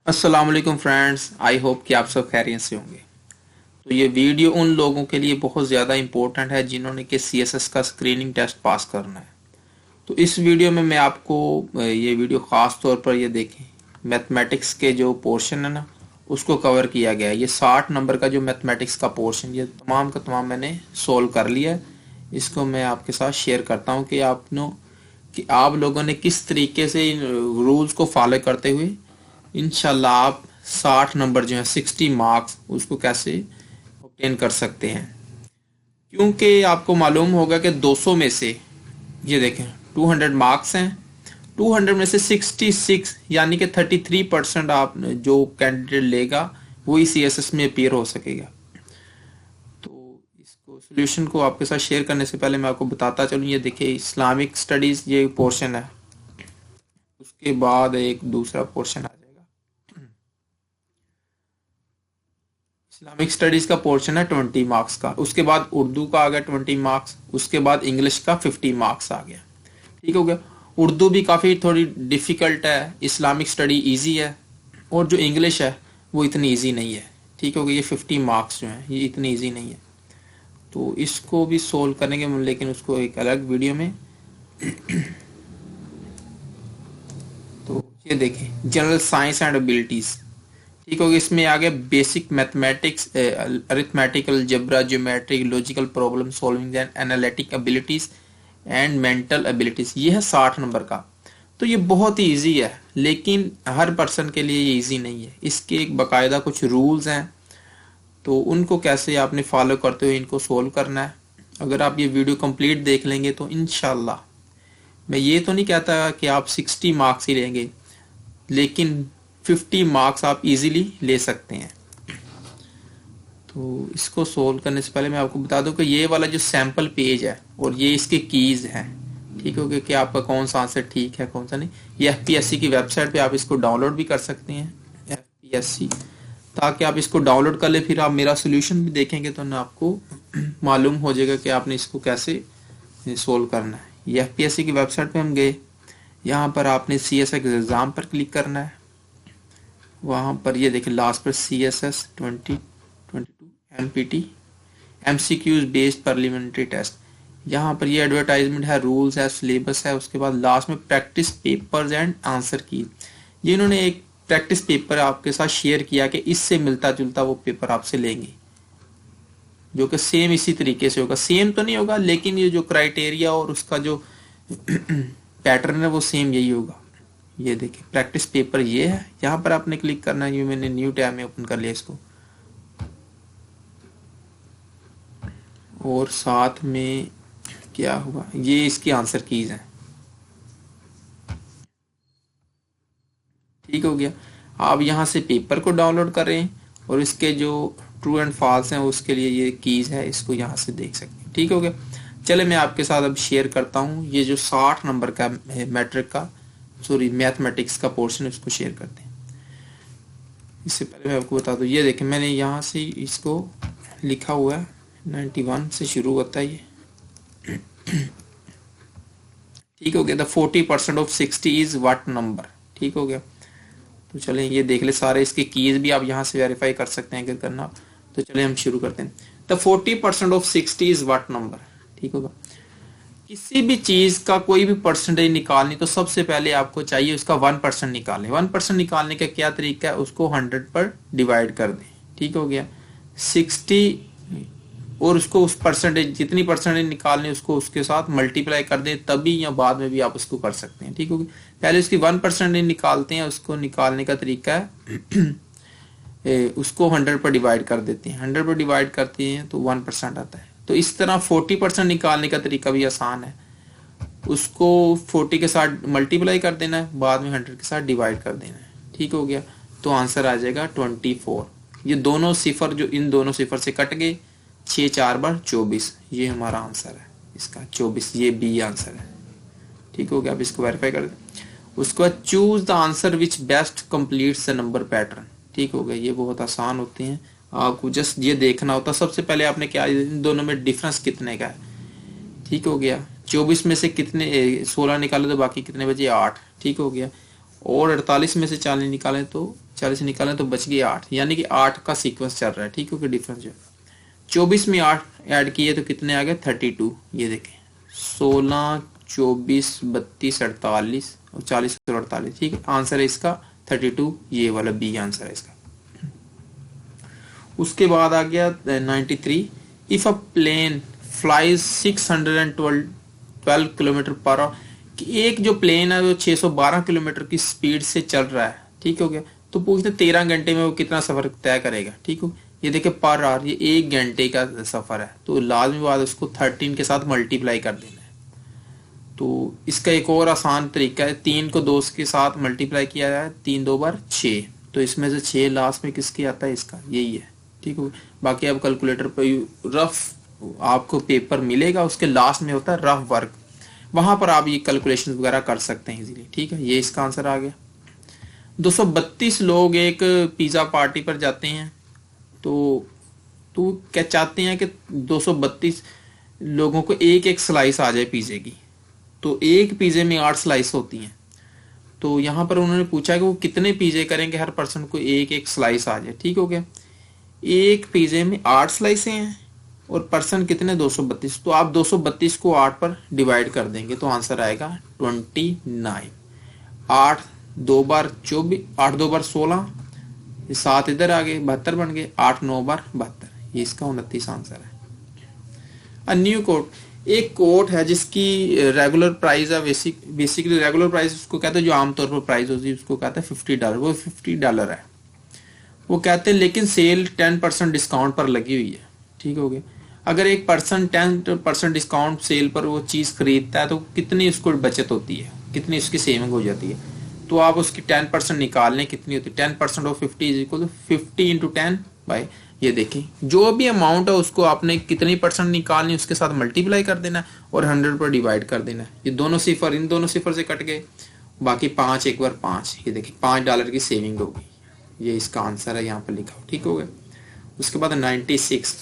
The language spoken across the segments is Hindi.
अस्सलाम वालेकुम फ्रेंड्स, आई होप कि आप सब खैरियत से होंगे। तो ये वीडियो उन लोगों के लिए बहुत ज़्यादा इम्पोर्टेंट है जिन्होंने कि सीएसएस का स्क्रीनिंग टेस्ट पास करना है। तो इस वीडियो में मैं आपको ये वीडियो ख़ास तौर पर ये देखें, मैथमेटिक्स के जो पोर्शन है ना उसको कवर किया गया है। ये 60 नंबर का जो मैथमेटिक्स का पोर्शन ये तमाम का तमाम मैंने सोल्व कर लिया है। इसको मैं आपके साथ शेयर करता हूँ कि आप लोगों ने किस तरीके से इन रूल्स को फॉलो करते हुए इंशाल्लाह आप 60 नंबर जो है 60 मार्क्स उसको कैसे ऑब्टेन कर सकते हैं। क्योंकि आपको मालूम होगा कि 200 में से ये देखें 200 मार्क्स हैं। 200 में से 66 यानी कि 33% आप जो कैंडिडेट लेगा वही सीएसएस में अपीयर हो सकेगा। तो इसको सोल्यूशन को आपके साथ शेयर करने से पहले मैं आपको बताता चलूँ। ये देखिए इस्लामिक स्टडीज ये पोर्शन है, उसके बाद एक दूसरा पोर्शन आ जाएगा। इस्लामिक स्टडीज का पोर्शन है 20 मार्क्स का, उसके बाद उर्दू का आ गया 20 मार्क्स, उसके बाद इंग्लिश का 50 मार्क्स आ गया। ठीक हो गया। उर्दू भी काफ़ी थोड़ी डिफ़िकल्ट है, इस्लामिक स्टडी इजी है, और जो इंग्लिश है वो इतनी इजी नहीं है। ठीक हो गया। ये 50 मार्क्स जो हैं ये इतनी इजी नहीं है, तो इसको भी सोल्व करेंगे, लेकिन उसको एक अलग वीडियो में। तो ये देखें जनरल साइंस एंड एबिलिटीज़। ठीक होगा। इसमें आगे basic mathematics, arithmetical, algebra, geometric, logical problem solving and analytic abilities and mental abilities, ये है 60 नंबर का। तो ये बहुत ही इजी है, लेकिन हर पर्सन के लिए ये इजी नहीं है। इसके एक बाकायदा कुछ रूल्स हैं, तो उनको कैसे आपने फॉलो करते हुए इनको सोल्व करना है। अगर आप ये वीडियो कंप्लीट देख लेंगे तो इंशाल्लाह, मैं ये तो नहीं कहता कि आप 60 मार्क्स ही लेंगे, लेकिन 50 मार्क्स आप इजीली ले सकते हैं। तो इसको सोल्व करने से पहले मैं आपको बता दूं कि ये वाला जो सैंपल पेज है और ये इसके कीज हैं। ठीक हो गया कि आपका कौन सा आंसर ठीक है कौन सा नहीं। ये एफपीएससी की वेबसाइट पे आप इसको डाउनलोड भी कर सकते हैं, एफपीएससी, ताकि आप इसको डाउनलोड कर ले, फिर आप मेरा सोल्यूशन भी देखेंगे तो ना आपको मालूम हो जाएगा कि आपने इसको कैसे सोल्व करना है। ये एफपीएससी की वेबसाइट पे हम गए, यहाँ पर आपने सीएसएस एग्जाम पर क्लिक करना है। वहाँ पर ये देखिए लास्ट पर CSS 2022 MPT MCQs based parliamentary test, यहाँ पर ये एडवर्टाइजमेंट है, रूल्स है, सिलेबस है, उसके बाद लास्ट में प्रैक्टिस पेपर्स एंड आंसर की। ये इन्होंने एक प्रैक्टिस पेपर आपके साथ शेयर किया कि इससे मिलता जुलता वो पेपर आपसे लेंगे, जो कि सेम इसी तरीके से होगा। सेम तो नहीं होगा, लेकिन ये जो क्राइटेरिया और उसका जो पैटर्न है वो सेम यही होगा। ये देखिए प्रैक्टिस पेपर ये है, यहाँ पर आपने क्लिक करना है। ये मैंने न्यू टैब में ओपन कर लिया इसको, और साथ में क्या हुआ, ये इसकी आंसर कीज है। ठीक हो गया। आप यहाँ से पेपर को डाउनलोड कर रहे हैं और इसके जो ट्रू एंड फॉल्स हैं उसके लिए ये कीज है, इसको यहाँ से देख सकते हैं। ठीक हो गया। चले मैं आपके साथ अब शेयर करता हूँ ये जो 60 नंबर का मैट्रिक का मैथमेटिक्स का पोर्शन है, उसको शेयर करते हैं। इससे पहले मैं आपको बता दूं, ये देखें मैंने यहाँ से इसको लिखा हुआ है, 91 से शुरू होता है ये। ठीक हो गया। The 40% of 60 is what number. ठीक हो गया। तो चलें ये देख ले सारे इसके कीज भी आप यहाँ से वेरीफाई कर सकते हैं अगर करना। तो चले हम शुरू करते हैं। The 40% of 60 is what number. ठीक होगा। किसी भी चीज का कोई भी परसेंटेज निकालनी तो सबसे पहले आपको चाहिए उसका 1% निकालें। 1% निकालने का क्या तरीका है, उसको 100 पर डिवाइड कर दें। ठीक हो गया। 60 और उसको उस परसेंटेज जितनी परसेंटेज निकालनी उसको उसके साथ मल्टीप्लाई कर दें, तभी या बाद में भी आप उसको कर सकते हैं। ठीक हो गया। पहले उसकी 1% निकालते हैं, उसको निकालने का तरीका है उसको 100 पर डिवाइड कर देते हैं। 100 पर डिवाइड करते हैं तो 1% आता है। तो इस तरह 40% निकालने का तरीका भी आसान है, उसको 40 के साथ मल्टीप्लाई कर देना है, बाद में 100 के साथ डिवाइड कर देना है। ठीक हो गया। तो आंसर आ जाएगा 24। ये दोनों सिफर जो इन दोनों सिफर से कट गए, 6 4 बार 24, ये हमारा आंसर है इसका 24, ये बी आंसर है। ठीक हो गया। अब इसको वेरीफाई कर दें। उसके बाद choose the answer which best completes the number pattern. ठीक हो गया। ये बहुत आसान होते हैं, आपको जस्ट ये देखना होता है सबसे पहले आपने क्या, इन दोनों में डिफरेंस कितने का है। ठीक हो गया। 24 में से कितने 16 निकाले तो बाकी कितने बचे 8। ठीक हो गया। और 48 में से 40 निकालें तो 40 निकालें तो बच गई 8, यानी कि 8 का सीक्वेंस चल रहा है। ठीक है कि डिफरेंस जो 24 में 8 ऐड किए तो कितने आ गए 32। ये देखें 16, 24, 32, 48 और 40 और 48। ठीक है, आंसर है इसका 32, ये वाला बी आंसर है इसका। उसके बाद आ गया 93, if a plane flies 612 kilometre per hour, कि एक जो प्लेन है वो 612 किलोमीटर की स्पीड से चल रहा है। ठीक हो गया, तो पूछते 13 घंटे में वो कितना सफर तय करेगा। ठीक हो, ये देखिए पर आवर, ये 1 घंटे का सफर है, तो लाजमी बात उसको 13 के साथ मल्टीप्लाई कर देना है। तो इसका एक और आसान तरीका है, 3 को 2 के साथ मल्टीप्लाई किया जाए, 3 2 बार 6, तो इसमें से 6 लास्ट में किसकी आता है, इसका, यही है। ठीक है, बाकी आप कैलकुलेटर पर रफ आपको पेपर मिलेगा, उसके लास्ट में होता है रफ वर्क, वहां पर आप ये कैलकुलेशन वगैरह कर सकते हैं इजीली। ठीक है, ये इसका आंसर आ गया। 232 लोग एक पिज्जा पार्टी पर जाते हैं, तो क्या चाहते हैं कि 232 लोगों को एक एक स्लाइस आ जाए पिज्जे की, तो एक पिज्जे में 8 स्लाइस होती हैं। तो यहाँ पर उन्होंने पूछा कि वो कितने पिज्जे करेंगे हर पर्सन को एक एक स्लाइस आ जाए। ठीक हो गया, एक पिज्जे में 8 स्लाइसें हैं और पर्सन कितने 232, तो आप 232 को 8 पर डिवाइड कर देंगे तो आंसर आएगा 29। 8 2 बार 24, 8 2 बार 16, 7 इधर आ गए 72 बन गए, 8 9 बार 72, ये इसका 29 आंसर है। अ न्यू कोट, एक कोट है जिसकी रेगुलर प्राइस है, बेसिकली रेगुलर प्राइस उसको कहते हैं जो आमतौर पर प्राइस होती है उसको कहते हैं $50, वो $50 है। वो कहते हैं लेकिन सेल 10% डिस्काउंट पर लगी हुई है। ठीक हो गया, अगर एक पर्सन 10% डिस्काउंट सेल पर वो चीज खरीदता है तो कितनी उसको बचत होती है, कितनी उसकी सेविंग हो जाती है, तो आप उसकी 10% निकाल लें कितनी होती है। 10% of 50 is equal to 50 into 10 by, ये देखें जो भी अमाउंट है उसको आपने कितनी परसेंट निकालनी उसके साथ मल्टीप्लाई कर देना है और 100 पर डिवाइड कर देना है। ये दोनों सिफर इन दोनों सिफर से कट गए, बाकी 5 एक बार 5, ये देखिए $5 की सेविंग होगी, ये इसका आंसर है यहाँ पर लिखा हो। ठीक हो गया, उसके बाद 96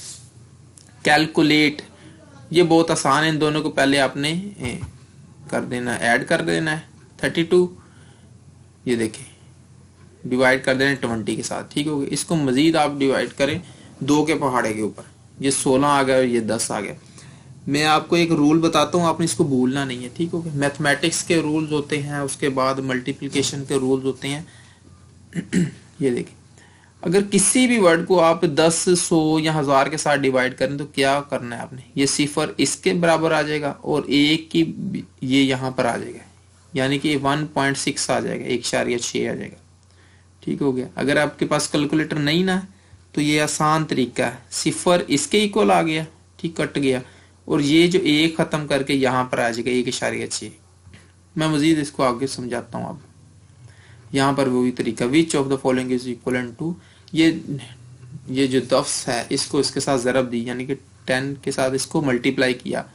कैलकुलेट, ये बहुत आसान है, इन दोनों को पहले आपने कर देना, ऐड कर देना है 32, ये देखें डिवाइड कर देना 20 के साथ। ठीक हो गया, इसको मजीद आप डिवाइड करें 2 के पहाड़े के ऊपर, ये 16 आ गया और ये 10 आ गया। मैं आपको एक रूल बताता हूँ, आपने इसको भूलना नहीं है। ठीक हो गया, मैथमेटिक्स के रूल्स होते हैं, उसके बाद मल्टीप्लिकेशन के रूल्स होते हैं। ये देखिए अगर किसी भी वर्ड को आप 10, 100 या 1000 के साथ डिवाइड करें तो क्या करना है आपने, ये सिफर इसके बराबर आ जाएगा और एक की ये यहाँ पर आ जाएगा, यानी कि 1.6 आ जाएगा, 1.6 आ जाएगा। ठीक हो गया, अगर आपके पास कैलकुलेटर नहीं ना तो ये आसान तरीका है, सिफर इसके इक्वल आ गया, ठीक कट गया, और ये जो एक खत्म करके यहाँ पर आ जाएगा 1.6। मैं मजीद इसको आगे समझाता हूँ। अब यहाँ पर वही तरीका, which of the following is equal to, ये जो 10 है इसको इसके साथ ज़रब दी, यानी कि 10 के साथ इसको मल्टीप्लाई किया,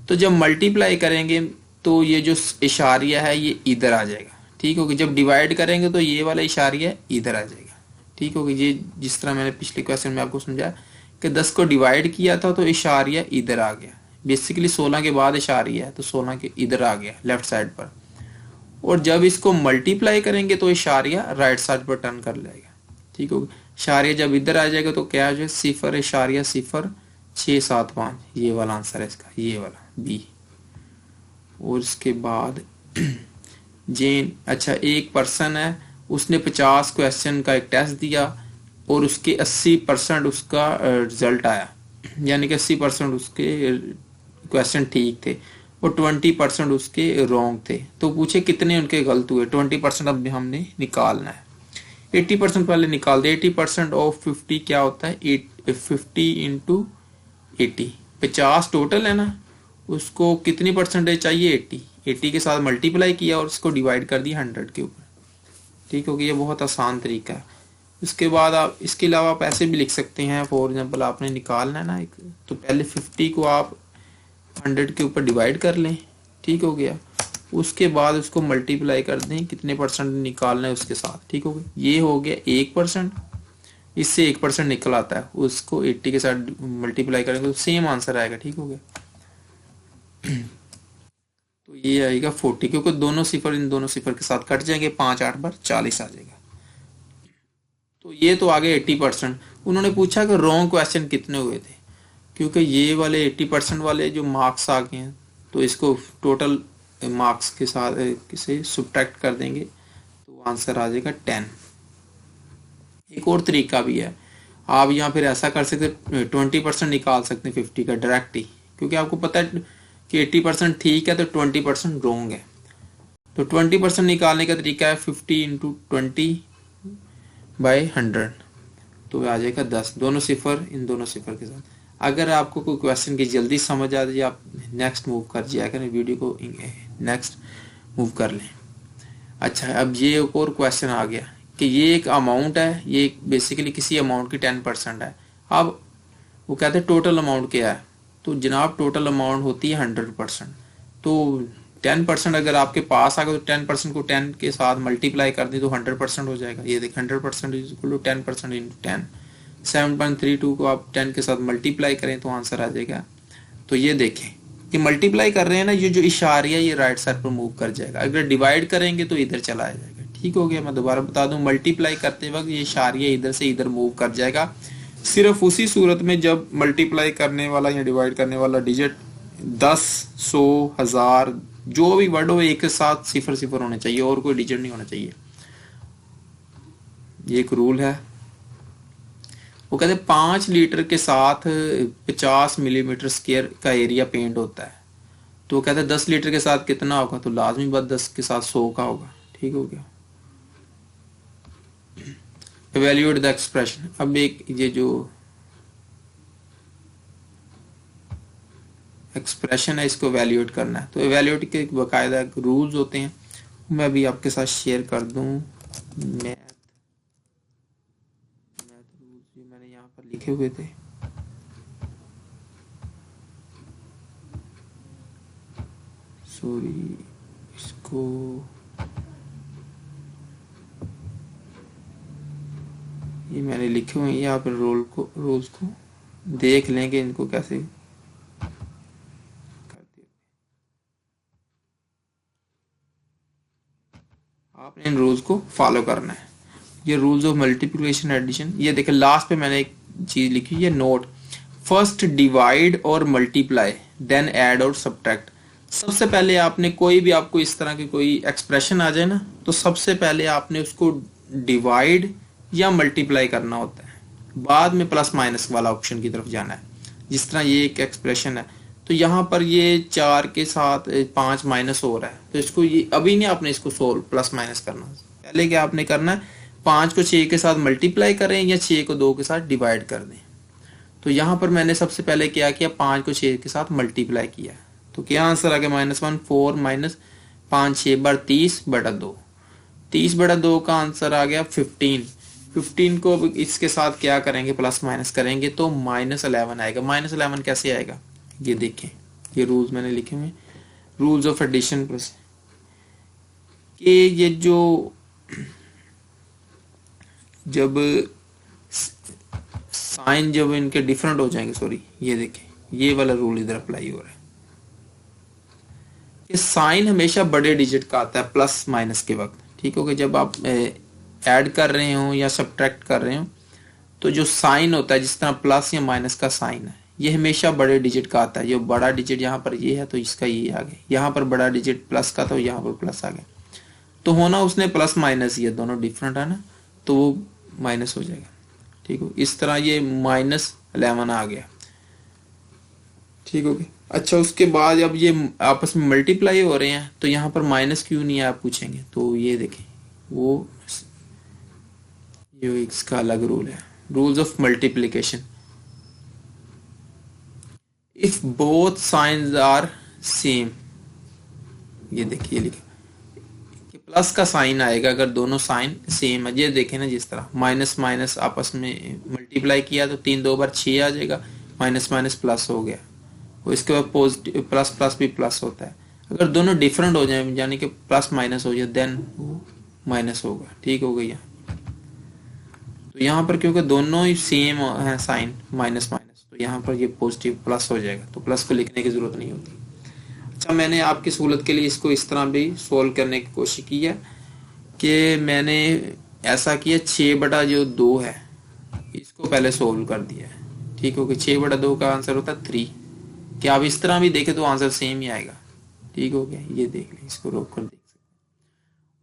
तो जब मल्टीप्लाई करेंगे तो ये जो इशारिया है ये इधर आ जाएगा। ठीक होगी, जब डिवाइड करेंगे तो ये वाला इशारिया इधर आ जाएगा। ठीक होगी, ये जिस तरह मैंने पिछले क्वेश्चन में आपको समझाया कि 10 को डिवाइड किया था तो इशारिया इधर आ गया, बेसिकली 16 के बाद इशारिया है तो 16 के इधर आ गया लेफ्ट साइड पर, और जब इसको मल्टीप्लाई करेंगे तो इशारिया राइट साइड पर टर्न कर लेगा। ठीक होगी, इशारिया जब इधर आ जाएगा तो क्या हो जाएगा, 0.0675, ये वाला आंसर है इसका, ये वाला बी। और इसके बाद जेन, अच्छा एक पर्सन है, उसने 50 क्वेश्चन का एक टेस्ट दिया और उसके 80% उसका रिजल्ट आया, यानी कि 80% उसके क्वेश्चन ठीक थे और 20% उसके रॉन्ग थे। तो पूछे कितने उनके गलत हुए, 20% अब हमने निकालना है। 80% पहले निकाल दे, 80% ऑफ 50 क्या होता है, 50 इंटू 80, 50 टोटल है ना, उसको कितनी परसेंटेज चाहिए, 80 के साथ मल्टीप्लाई किया और उसको डिवाइड कर दिया 100 के ऊपर। ठीक हो गया, ये बहुत आसान तरीका है। उसके बाद आप इसके अलावा आप ऐसे भी लिख सकते हैं, फॉर एग्जांपल आपने निकालना है ना एक, तो पहले 50 को आप 100 के ऊपर डिवाइड कर लें। ठीक हो गया, उसके बाद उसको मल्टीप्लाई कर दें, कितने परसेंट निकालना है उसके साथ। ठीक हो गया, ये हो गया 1%, इससे 1% निकल आता है, उसको 80 के साथ मल्टीप्लाई करेंगे तो सेम आंसर आएगा। ठीक हो गया, तो ये आएगा 40, क्योंकि दोनों सिफर इन दोनों सिफर के साथ कट जाएंगे, 5 8 बार 40 आ जाएगा। तो ये तो आ गए 80%। उन्होंने पूछा कि रॉन्ग क्वेश्चन कितने हुए थे, क्योंकि ये वाले 80% वाले जो मार्क्स आ गए हैं तो इसको टोटल मार्क्स के साथ से सुब्ट्रैक्ट कर देंगे तो आंसर आ जाएगा 10। एक और तरीका भी है, आप यहाँ फिर ऐसा कर सकते 20% निकाल सकते हैं 50 का डायरेक्ट ही, क्योंकि आपको पता है कि 80% ठीक है तो 20% रॉन्ग है। तो 20% निकालने का तरीका है 50 इंटू 20/100, तो आ जाएगा 10, दोनों सिफर इन दोनों सिफर के साथ। अगर आपको कोई क्वेश्चन की जल्दी समझ आ जाए आप नेक्स्ट मूव कर जाया करें, वीडियो को नेक्स्ट मूव कर लें। अच्छा, अब ये एक और क्वेश्चन आ गया कि ये एक अमाउंट है, ये बेसिकली किसी अमाउंट की 10% है। अब वो कहते हैं टोटल अमाउंट क्या है, तो जनाब टोटल अमाउंट होती है 100%। तो 10% अगर आपके पास आ गया तो 10% को 10 के साथ मल्टीप्लाई कर दें तो 100% हो जाएगा। ये देखें 100% इज इक्वल टू 10% इंटू 10। 7.32 को आप 10 के साथ मल्टीप्लाई करें तो आंसर आ जाएगा। तो ये देखें कि मल्टीप्लाई कर रहे हैं ना, ये जो इशारिया ये राइट साइड पर मूव कर जाएगा, अगर डिवाइड करेंगे तो इधर चला जाएगा। ठीक हो गया, मैं दोबारा बता दूं, मल्टीप्लाई करते वक्त ये इशारिया इधर से इधर मूव कर जाएगा, सिर्फ उसी सूरत में जब मल्टीप्लाई करने वाला या डिवाइड करने वाला डिजिट 10, 100, 1000 जो भी वर्ड हो एक के साथ सिफर सिफर होने चाहिए और कोई डिजिट नहीं होना चाहिए। ये एक रूल है। वो कहते हैं 5 लीटर के साथ 50 मिलीमीटर स्क्वायर का एरिया पेंट होता है। तो वो कहते हैं 10 लीटर के साथ कितना होगा, तो लाजमी बात 10 के साथ 100 का होगा। ठीक हो गया। Evaluate the expression. अब एक ये जो एक्सप्रेशन है इसको इवेल्युएट करना है, तो इवेल्युएट के बाकायदा रूल्स होते हैं, मैं अभी आपके साथ शेयर कर दूं। मैथ रूल्स मैंने यहाँ पर लिखे हुए थे। सॉरी, इसको ये मैंने लिखे हुए हैं यहाँ पर, रूल्स को देख लेंगे इनको कैसे आपने इन रूल्स को फॉलो करना है। ये रूल्स ऑफ मल्टीप्लिकेशन एडिशन, ये देखें लास्ट पे मैंने एक चीज लिखी है नोट, फर्स्ट डिवाइड और मल्टीप्लाई देन ऐड और सब्ट्रैक्ट। सबसे पहले आपने कोई भी आपको इस तरह की कोई एक्सप्रेशन आ जाए ना, तो सबसे पहले आपने उसको डिवाइड या मल्टीप्लाई करना होता है, बाद में प्लस माइनस वाला ऑप्शन की तरफ जाना है। जिस तरह ये एक एक्सप्रेशन है, तो यहाँ पर ये 4 के साथ 5 माइनस हो रहा है, तो इसको ये अभी नहीं आपने इसको सोल्व प्लस माइनस करना। पहले क्या आपने करना है, 5 को 6 के साथ मल्टीप्लाई करें या 6 को 2 के साथ डिवाइड कर दें। तो यहाँ पर मैंने सबसे पहले क्या किया, 5 को 6 के साथ मल्टीप्लाई किया, तो क्या आंसर आ गया -1 4 माइनस 5 6 बार 30/2। 30/2 का आंसर आ गया 15। 15 को इसके साथ क्या करेंगे, प्लस माइनस करेंगे तो -11 आएगा। -11 कैसे आएगा, ये देखें, ये रूल्स मैंने लिखे हुए, रूल्स ऑफ एडिशन प्लस कि ये जो जब साइन जब इनके डिफरेंट हो जाएंगे, सॉरी ये देखें ये वाला रूल इधर अप्लाई हो रहा है कि साइन हमेशा बड़े डिजिट का आता है प्लस माइनस के वक्त। ठीक हो गया, जब आप ऐड कर रहे हो या सब्ट्रैक्ट कर रहे हो तो जो साइन होता है जिस तरह प्लस या माइनस का साइन है ये हमेशा बड़े डिजिट का आता है। जो बड़ा डिजिट यहाँ पर ये है तो इसका ये आ गया, यहाँ पर बड़ा डिजिट प्लस का तो यहाँ पर प्लस आ गया, तो होना उसने प्लस माइनस, ये दोनों डिफरेंट है ना, तो वो माइनस हो जाएगा। ठीक हो, इस तरह ये -11 आ गया। ठीक हो गया। अच्छा, उसके बाद अब ये आपस में मल्टीप्लाई हो रहे हैं तो यहाँ पर माइनस क्यों नहीं है आप पूछेंगे, तो ये देखें वो ये इसका अलग रूल है, rules of multiplication. If both signs are same, ये देखिए लिखे कि प्लस का साइन आएगा अगर दोनों साइन सेम है। ये देखें ना, जिस तरह माइनस माइनस आपस में मल्टीप्लाई किया तो 3 2 बार 6 आ जाएगा, माइनस माइनस प्लस हो गया, और इसके बाद पॉजिटिव प्लस प्लस भी प्लस होता है। अगर दोनों डिफरेंट हो जाए यानी कि प्लस माइनस हो जाए देन वो माइनस होगा। ठीक हो गया। तो यहाँ पर क्योंकि दोनों ही सेम है साइन माइनस माइनस, तो यहाँ पर ये पॉजिटिव प्लस हो जाएगा, तो प्लस को लिखने की जरूरत नहीं होती। अच्छा, मैंने आपकी सहूलत के लिए इसको इस तरह भी सोल्व करने की कोशिश की है कि मैंने ऐसा किया 6/2 है, इसको पहले सोल्व कर दिया है। ठीक हो गया, 6/2 का आंसर होता है 3। क्या आप इस तरह भी देखें तो आंसर सेम ही आएगा। ठीक हो गया, ये देख लें, इसको रोक कर देख सकते।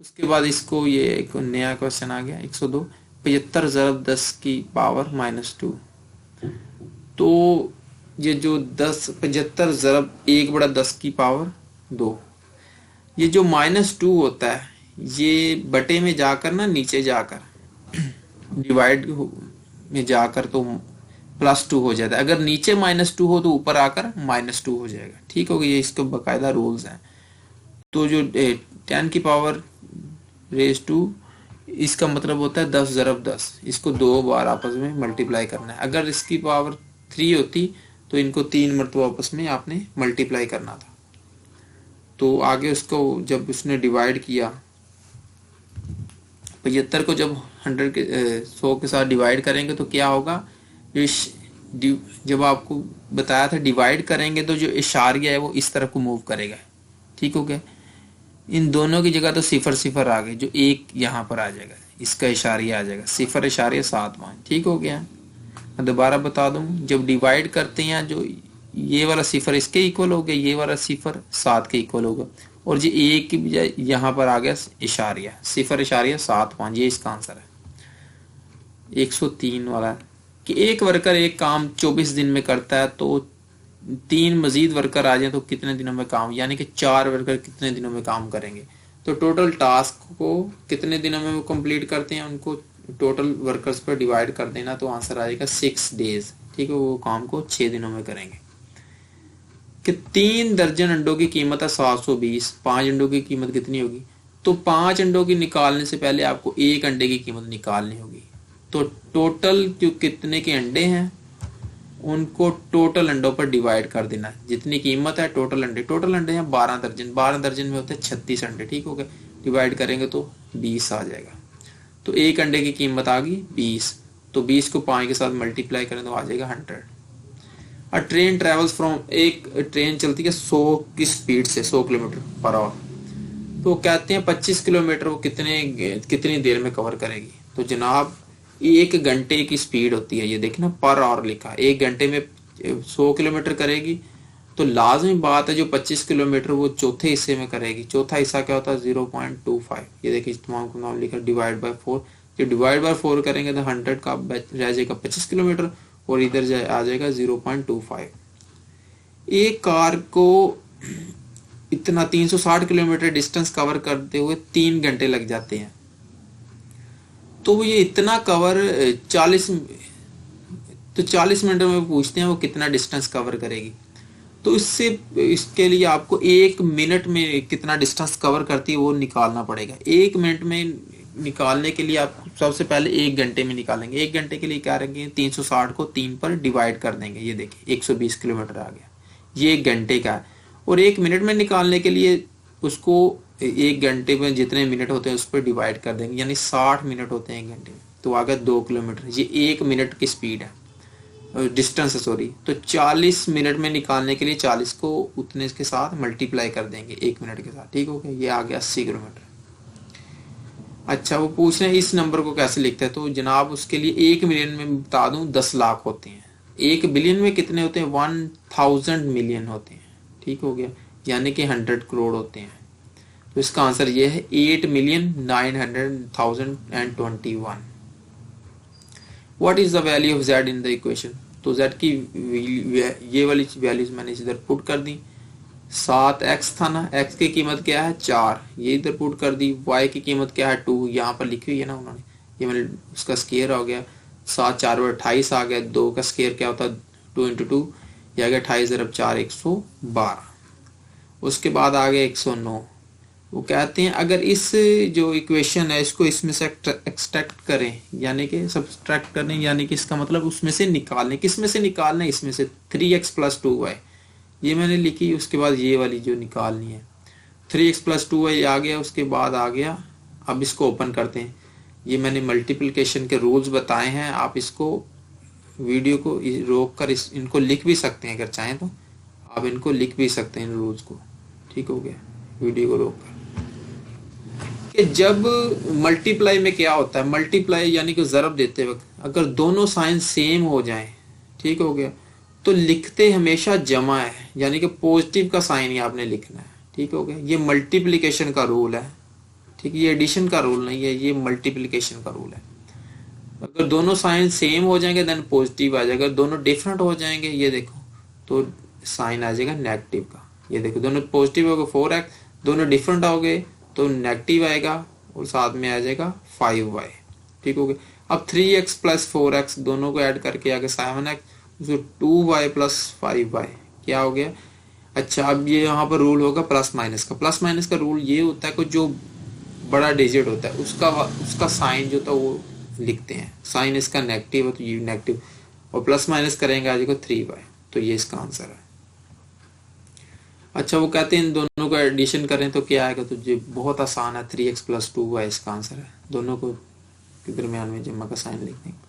उसके बाद इसको ये एक नया क्वेश्चन आ गया 102, 75 ज़रब 10 की पावर -2। तो ये जो 75 ज़रब 1/10 की पावर 2, ये जो -2 होता है ये बटे में जाकर ना नीचे जाकर डिवाइड में जाकर तो +2 हो जाता है। अगर नीचे -2 हो तो ऊपर आकर -2 हो जाएगा। ठीक हो गया, ये इसके बाकायदा रूल्स हैं। तो जो 10 की पावर रेज टू, इसका मतलब होता है 10 ज़रब 10, इसको 2 बार आपस में मल्टीप्लाई करना है। अगर इसकी पावर 3 होती तो इनको 3 मरतबा आपस में आपने मल्टीप्लाई करना था। तो आगे उसको जब उसने डिवाइड किया, 75 को जब 100 के साथ डिवाइड करेंगे तो क्या होगा, जब आपको बताया था डिवाइड करेंगे तो जो इशारिया है वो इस तरफ को मूव करेगा। ठीक हो गया, इन दोनों की जगह तो 0 आ गए, जो एक यहाँ पर आ जाएगा, इसका इशारिया आ जाएगा 0.75। ठीक हो गया, मैं दोबारा बता दूं, जब डिवाइड करते हैं जो ये वाला 0 इसके इक्वल हो गया, ये वाला 0 7 के इक्वल होगा, और जो एक की बजाय यहाँ पर आ गया इशारिया 0.75, ये इसका आंसर है। 103 वाला कि एक वर्कर एक काम 24 दिन में करता है, तो 3 मजीद वर्कर आ जाए तो कितने दिनों में काम, यानी कि 4 वर्कर कितने दिनों में काम करेंगे। तो टोटल टास्क को कितने दिनों में वो कंप्लीट करते हैं, उनको टोटल वर्कर्स पर डिवाइड कर देना, तो आंसर आएगा 6 डेज। ठीक है, वो काम को 6 दिनों में करेंगे। कि 3 दर्जन अंडों की कीमत है 720, 5 अंडों की कीमत कितनी होगी। तो 5 अंडों की निकालने से पहले आपको 1 अंडे की कीमत निकालनी होगी। तो टोटल जो कितने के अंडे हैं उनको टोटल अंडों पर डिवाइड कर देना है, जितनी कीमत है टोटल अंडे हैं 12 दर्जन, 12 दर्जन में होते हैं 36 अंडे। ठीक हो गए, डिवाइड करेंगे तो 20 आ जाएगा। तो 1 अंडे की कीमत आ गई 20, तो 20 को 5 के साथ मल्टीप्लाई करें तो आ जाएगा 100। अ ट्रेन ट्रेवल्स फ्रॉम, एक ट्रेन चलती है 100 की स्पीड से 100 किलोमीटर पर आवर, तो कहते हैं 25 किलोमीटर वो कितनी देर में कवर करेगी। तो जनाब 1 घंटे की स्पीड होती है, ये देखना पर आवर लिखा, 1 घंटे में 100 किलोमीटर करेगी। तो लाजमी बात है जो 25 किलोमीटर वो चौथे हिस्से में करेगी। चौथा हिस्सा क्या होता है 0.25, ये देखिए तमाम को नाम लिखा, डिवाइड बाय 4। जो डिवाइड बाय 4 करेंगे तो 100 का रह जाएगा 25 किलोमीटर, और इधर आ जाएगा 0.25। एक कार को इतना 360 किलोमीटर डिस्टेंस कवर करते हुए 3 घंटे लग जाते हैं। तो ये इतना कवर 40 मिनट में पूछते हैं वो कितना डिस्टेंस कवर करेगी। तो इसके लिए आपको 1 मिनट में कितना डिस्टेंस कवर करती है वो निकालना पड़ेगा। 1 मिनट में निकालने के लिए आप सबसे पहले 1 घंटे में निकालेंगे। 1 घंटे के लिए क्या करेंगे, 360 को 3 पर डिवाइड कर देंगे, ये देखिए 120 किलोमीटर आ गया, ये 1 घंटे का है। और 1 मिनट में निकालने के लिए उसको 1 घंटे में जितने मिनट होते हैं उस पर डिवाइड कर देंगे, यानी 60 मिनट होते हैं 1 घंटे में, तो आ गया 2 किलोमीटर। ये 1 मिनट की स्पीड है, डिस्टेंस है सॉरी। तो 40 मिनट में निकालने के लिए 40 को उतने के साथ मल्टीप्लाई कर देंगे 1 मिनट के साथ। ठीक हो गया, ये आ गया 80 किलोमीटर। अच्छा, वो पूछ रहे हैं इस नंबर को कैसे लिखते हैं। तो जनाब उसके लिए 1 मिलियन में बता दूं 10 लाख होते हैं, 1 बिलियन में कितने होते हैं 1000 मिलियन होते हैं। ठीक हो गया, यानी कि 100 करोड़ होते हैं। तो इसका आंसर ये है 8,900,021। What is the value of z in the equation. तो z की ये वाली वैल्यूज मैंने इधर पुट कर दी। 7x था ना, x की कीमत क्या है 4, ये इधर पुट कर दी। y की कीमत क्या है 2, यहाँ पर लिखी हुई है ना उन्होंने, ये मैंने उसका स्केयर हो गया 7 4 28 आ गया। 2 का स्केयर क्या होता है 2 × 2, ये आ गया 28 × 4 112। उसके बाद आ गया 109। वो कहते हैं अगर इस जो इक्वेशन है इसको इसमें से एक्सट्रैक्ट करें, यानी कि सब्सट्रैक्ट करें, यानी कि इसका मतलब उसमें से निकालने, किस में से निकालना है, इसमें से 3x + 2y, ये मैंने लिखी। उसके बाद ये वाली जो निकालनी है 3x + 2y आ गया। उसके बाद आ गया, अब इसको ओपन करते हैं। ये मैंने मल्टीप्लिकेशन के रूल्स बताए हैं, आप इसको वीडियो को रोक कर इनको लिख भी सकते हैं, अगर चाहें तो आप इनको लिख भी सकते हैं इन रूल्स को। ठीक हो गया, वीडियो को रोक कर। कि जब मल्टीप्लाई में क्या होता है, मल्टीप्लाई यानी कि ज़रब देते वक्त अगर दोनों साइन सेम हो जाएं, ठीक हो गया, तो लिखते हमेशा जमा है, यानी कि पॉजिटिव का साइन ही आपने लिखना है, ठीक हो गया। ये मल्टीप्लिकेशन का रूल है, ठीक, ये एडिशन का रूल नहीं है, ये मल्टीप्लिकेशन का रूल है। अगर दोनों साइन सेम हो जाएंगे देन पॉजिटिव आ जाएगा, दोनों डिफरेंट हो जाएंगे ये देखो तो साइन आ जाएगा नेगेटिव का। ये देखो दोनों पॉजिटिव हो गए 4x, दोनों डिफरेंट हो गए तो नेगेटिव आएगा और साथ में आ जाएगा 5y, ठीक हो गया। अब 3x प्लस 4x दोनों को ऐड करके आगे 7x, उसको 2y प्लस 5y क्या हो गया। अच्छा अब ये यहाँ पर रूल होगा प्लस माइनस का। प्लस माइनस का रूल ये होता है कि जो बड़ा डिजिट होता है उसका साइन जो था वो लिखते हैं, साइन इसका नेगेटिव है तो ये नेगेटिव, और प्लस माइनस करेंगे आ जाएगा 3y, तो ये इसका आंसर है। अच्छा वो कहते हैं इन दोनों को एडिशन करें तो क्या आएगा, तो ये बहुत आसान है, 3x प्लस 2y इसका आंसर है। दोनों को के दरमियान में जमा का साइन लिखते हैं।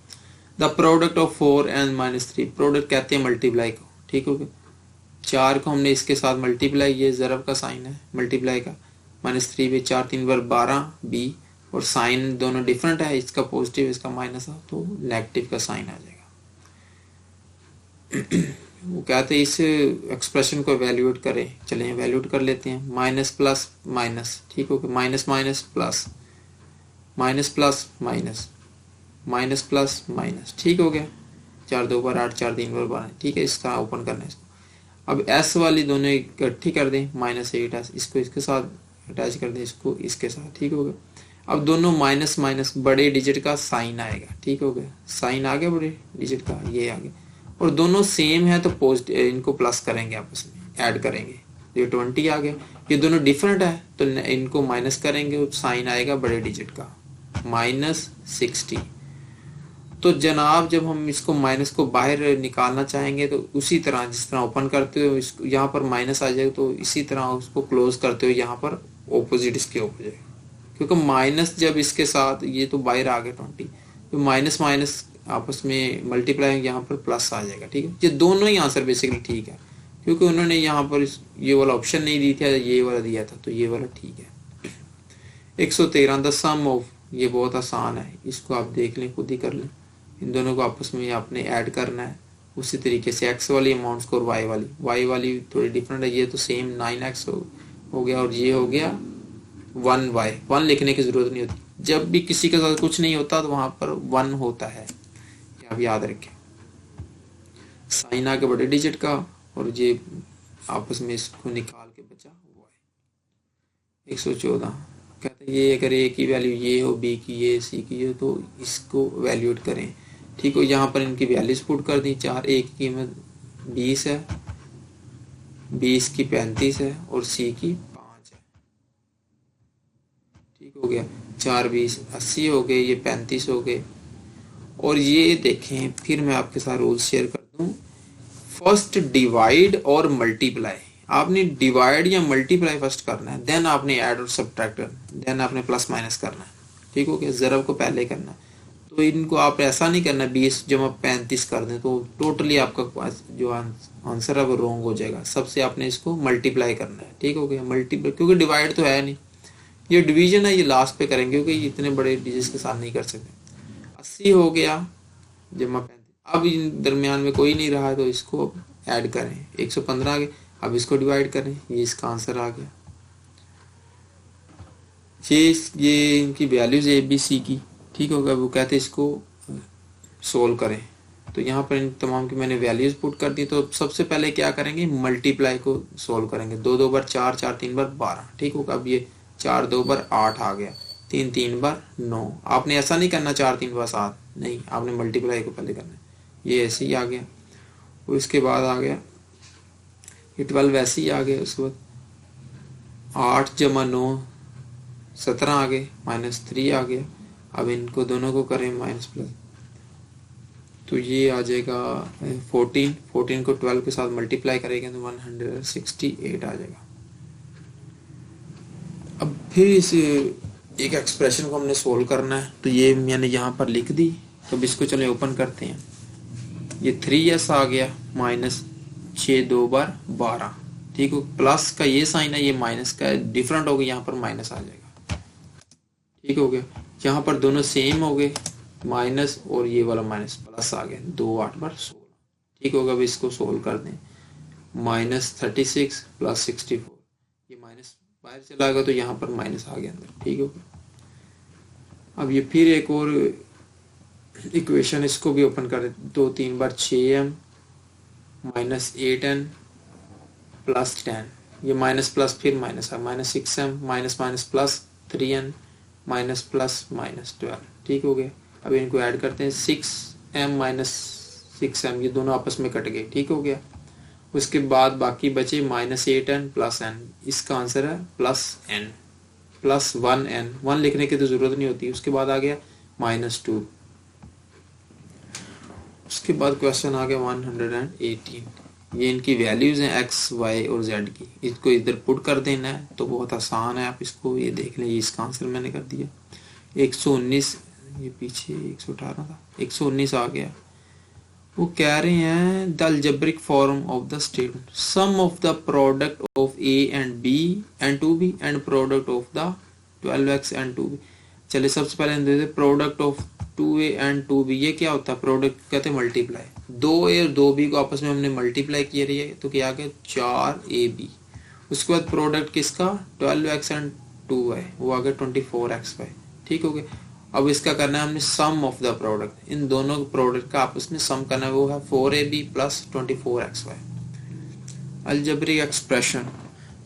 The product of 4 and -3, product कहते हैं मल्टीप्लाई को, ठीक हो गया। 4 को हमने इसके साथ मल्टीप्लाई, ये ज़रब का साइन है मल्टीप्लाई का, -3 भी 4 3 बार 12 b, और साइन दोनों डिफरेंट है, इसका पॉजिटिव इसका माइनस है तो नेगेटिव का साइन आ जाएगा। वो कहते हैं इस एक्सप्रेशन को वैल्यूएट करें, चलें वैल्यूएट कर लेते हैं। माइनस प्लस माइनस, ठीक हो गया, minus minus plus, minus plus minus, minus plus minus, ठीक हो गया। 4 2 बार 8, 4 3 बार 12, ठीक है। इसका ओपन करना है इसको। अब s वाली दोनों इकट्ठी कर दें, -8s, इसको इसके साथ अटैच कर दें, इसको इसके साथ, ठीक हो गया। अब दोनों माइनस माइनस बड़े डिजिट का साइन आएगा, ठीक हो गया, साइन आ गया बड़े डिजिट का, ये आ गया, और दोनों सेम है तो पॉजिटिव इनको प्लस करेंगे, आपस में ऐड करेंगे, ये 20 आ गया। ये दोनों डिफरेंट है तो इनको माइनस करेंगे, साइन आएगा बड़े डिजिट का -60। तो जनाब जब हम इसको माइनस को बाहर निकालना चाहेंगे तो उसी तरह जिस तरह ओपन करते हो इसको यहाँ पर माइनस आ जाएगा, तो इसी तरह उसको क्लोज करते हो यहाँ पर ऑपोजिट इसके ऑपोजिट, क्योंकि माइनस जब इसके साथ ये तो बाहर आ गया 20, तो माइनस माइनस आपस में मल्टीप्लाई यहाँ पर प्लस आ जाएगा, ठीक है। ये दोनों ही आंसर बेसिकली ठीक है, क्योंकि उन्होंने यहाँ पर ये वाला ऑप्शन नहीं दी था, ये वाला दिया था, तो ये वाला ठीक है। 113 द सम ऑफ, ये बहुत आसान है, इसको आप देख लें, खुद ही कर लें। इन दोनों को आपस में आपने ऐड करना है उसी तरीके से, एक्स वाली अमाउंट्स को और वाई वाली थोड़ी डिफरेंट है, ये तो सेम 9x हो गया और ये हो गया 1y। 1 लिखने की जरूरत नहीं होती, जब भी किसी के साथ कुछ नहीं होता तो वहां पर 1 होता है, आप याद रखें। साइन आके बड़े डिजिट का और ये आपस में इसको निकाल के बचा y। 114 कहते हैं ये अगर a की वैल्यू ये हो, b की ये, c की ये, तो इसको वैल्यूएट करें, ठीक हो। यहाँ पर इनकी वैल्यूज पुट कर दी, 4 a की कीमत 20 है, 20 की 35 है और c की 5 है, ठीक हो गया। 4 20 80 हो गए, ये 35 हो गए। और ये देखें, फिर मैं आपके साथ रूल शेयर कर दूं, फर्स्ट डिवाइड और मल्टीप्लाई, आपने डिवाइड या मल्टीप्लाई फर्स्ट करना है, देन आपने ऐड और सब्ट्रैक्ट करना है, देन आपने प्लस माइनस करना है, ठीक हो गया। ज़रब को पहले करना है, तो इनको आप ऐसा नहीं करना 20 जमा 35 कर दें तो टोटली आपका जो आंसर है वो रॉन्ग हो जाएगा। सबसे आपने इसको मल्टीप्लाई करना है, ठीक हो गया। मल्टीप्लाई, क्योंकि डिवाइड तो है नहीं, ये डिवीजन है, ये लास्ट पे करेंगे क्योंकि इतने बड़े डिजिट्स के साथ नहीं कर सकते। 80 हो गया जमा 35, अब इन दरमियान में कोई नहीं रहा तो इसको ऐड करें, 115 आ गए, अब इसको डिवाइड करें, ये इसका आंसर आ गया। ये इनकी वैल्यूज ए बी सी की, ठीक होगा। वो कहते हैं इसको सोल्व करें, तो यहाँ पर इन तमाम की मैंने वैल्यूज पुट कर दी। तो सबसे पहले क्या करेंगे, मल्टीप्लाई को सोल्व करेंगे। 2 2 बार 4, 4 3 बार 12, ठीक होगा। अब ये 4 2 बार 8 आ गया, 3 3 बार 9। आपने ऐसा नहीं करना 4 3 बार 7, नहीं, आपने मल्टीप्लाई को पहले करना है। ये ऐसे ही आ गया, और इसके बाद आ गया ये 12 वैसे ही आ गया। उसके बाद 8 जमा 9 17 आ गए, -3 आ गया। अब इनको दोनों को करें माइनस प्लस, तो ये आ जाएगा 14 को 12 के साथ मल्टीप्लाई करेंगे तो 168 आ जाएगा। अब फिर इस एक एक्सप्रेशन को हमने सोल्व करना है, तो ये मैंने यहाँ पर लिख दी। तो अब इसको चले ओपन करते हैं। ये 3s आ गया, -6 2 बार 12, ठीक हो। प्लस का ये साइन है, ये माइनस का डिफरेंट हो गया, यहाँ पर माइनस आ जाएगा। ठीक हो गया। यहाँ पर दोनों सेम हो गए, माइनस और ये वाला माइनस प्लस आ गया, 2 8 बार 16। ठीक होगा। अब इसको सोल्व कर दें, -36 + 64, ये माइनस बाहर चला गया तो यहाँ पर माइनस आ गया अंदर। ठीक हो गया। अब ये फिर एक और इक्वेशन, इसको भी ओपन कर देते, 2 3 बार 6m -8n + 10, ये माइनस प्लस फिर माइनस है, -6m minus minus plus 3n minus plus -12। ठीक हो गया। अब इनको ऐड करते हैं, 6m -6m, ये दोनों आपस में कट गए। ठीक हो गया। उसके बाद बाकी बचे -8n + n, इसका आंसर है +n +1n, 1 लिखने की तो जरूरत नहीं होती। उसके बाद आ गया -2, उसके बाद क्वेश्चन आ गया 118। ये इनकी वैल्यूज हैं x y और z की, इसको इधर पुट कर देना है तो बहुत आसान है। आप इसको ये देख लें, ये इसका आंसर मैंने कर दिया 119, ये पीछे 118 था, 119 आ गया। वो कह रहे हैं the algebraic form of the statement, sum of the product of a and b and 2b and product of the 12x and 2b। चलिए सबसे पहले देखते product of 2a and 2b, ये क्या होता है? प्रोडक्ट कहते हैं मल्टीप्लाई, 2a और 2b को आपस में हमने मल्टीप्लाई किया रही है तो क्या आ गया 4ab। उसके बाद प्रोडक्ट किसका? 12x एंड 2y, वो आ गया 24xy। ठीक हो गया। अब इसका करना है हमने सम ऑफ द प्रोडक्ट, इन दोनों प्रोडक्ट का आपस में सम करना है, वो है 4ab + 24xy। Algebraic expression,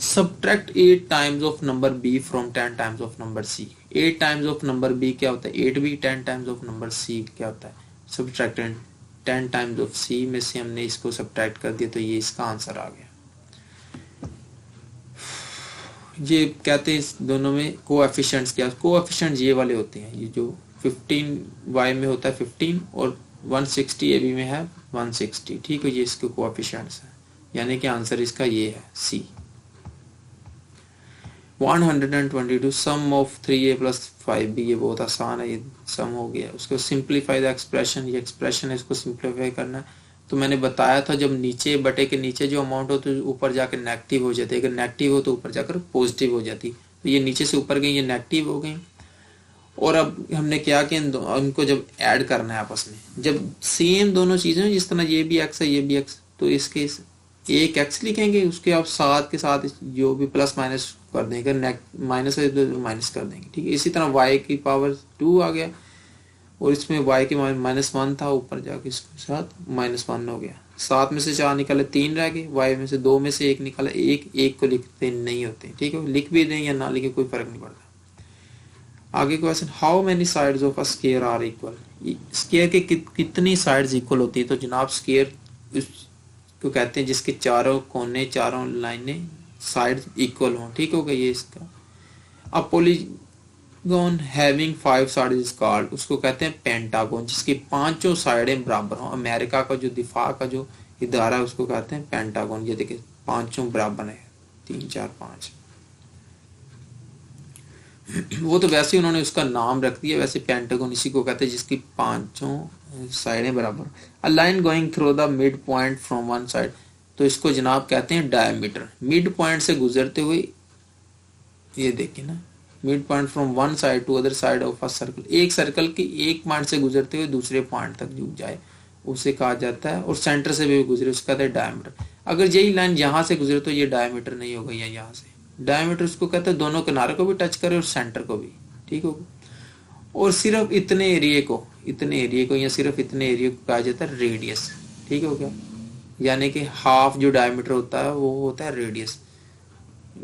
subtract 8 times of number b from 10 times of number c। 8 times of number b क्या होता है? 8b। 10 times of number c क्या होता है? subtract 10 times of c में से हमने इसको subtract कर दिया तो ये इसका आंसर आ गया। ये कहते हैं इस दोनों में कोएफिशिएंट्स क्या? कोएफिशिएंट्स ये वाले होते हैं, ये जो 15y में होता है 15 और 160 ab में है 160। ठीक है, ये इसके कोएफिशिएंट्स हैं, यानी कि आंसर इसका ये है सी। 122 सम ऑफ 3a + 5b, ये बहुत आसान है, ये सम हो गया। उसको सिंप्लीफाई द एक्सप्रेशन, ये एक्सप्रेशन है, इसको सिंप्लीफाई करना है। तो मैंने बताया था जब नीचे बटे के नीचे जो अमाउंट हो तो ऊपर जाकर नेगेटिव हो जाती है, अगर नेगेटिव हो तो ऊपर जाकर पॉजिटिव हो जाती। तो ये नीचे से ऊपर गई, ये नेगेटिव हो गई। और अब हमने क्या कि इनको जब ऐड करना है आपस में, जब सेम दोनों चीजें, जिस तरह ये भी एक्स है ये भी एक्स, तो इसके एक एक्स लिखेंगे, उसके आप साथ के साथ जो भी प्लस माइनस कर देंगे, माइनस है तो माइनस कर देंगे। ठीक है। इसी तरह y की पावर 2 आ गया और इसमें y की -1 था, ऊपर जाके इसके साथ -1 हो गया। 7 में से 4 निकाले 3 रह गए, y में से 2 में से 1 निकाला, एक को लिखते नहीं होते। ठीक है, लिख भी दें या ना लिखे कोई फर्क नहीं पड़ता। आगे question, how many sides of a square are equal. Square के कितनी साइड्स इक्वल होती है? तो जनाब स्क्वायर को कहते हैं जिसके चारों कोने, चारों लाइनें, साइड इक्वल हों। ठीक होगा, ये इसका। अब polygon having 5 sides is called, उसको कहते हैं पेंटागन, जिसकी 5 साइडें बराबर हों। अमेरिका का जो दिफा का जो इदारा है उसको कहते हैं पेंटागन। ये देखिए 5 बराबर है, 3 4 5। वो तो वैसे ही उन्होंने उसका नाम रख दिया, वैसे पेंटागन इसी को कहते हैं जिसकी 5 साइडें बराबर। A line going through the mid point from one side, तो इसको जनाब कहते हैं डायमीटर। मिड पॉइंट से गुजरते हुए, ये देखिए ना, mid point from one side to other side of a circle, एक सर्कल की एक पॉइंट से गुजरते हुए दूसरे पॉइंट तक जो जाए उसे कहा जाता है। और सेंटर से भी गुजरे उसका कहते हैं डायमीटर। अगर यही लाइन यहाँ से गुजरे तो ये डायमीटर नहीं होगा, या यहाँ से डायमीटर उसको कहते हैं दोनों किनारे को भी टच करे और सेंटर को भी। ठीक होगा। और सिर्फ इतने एरिया को या सिर्फ इतने एरिया को कहा जाता है रेडियस। ठीक हो गया, यानी कि हाफ जो डायमीटर होता है वो होता है रेडियस।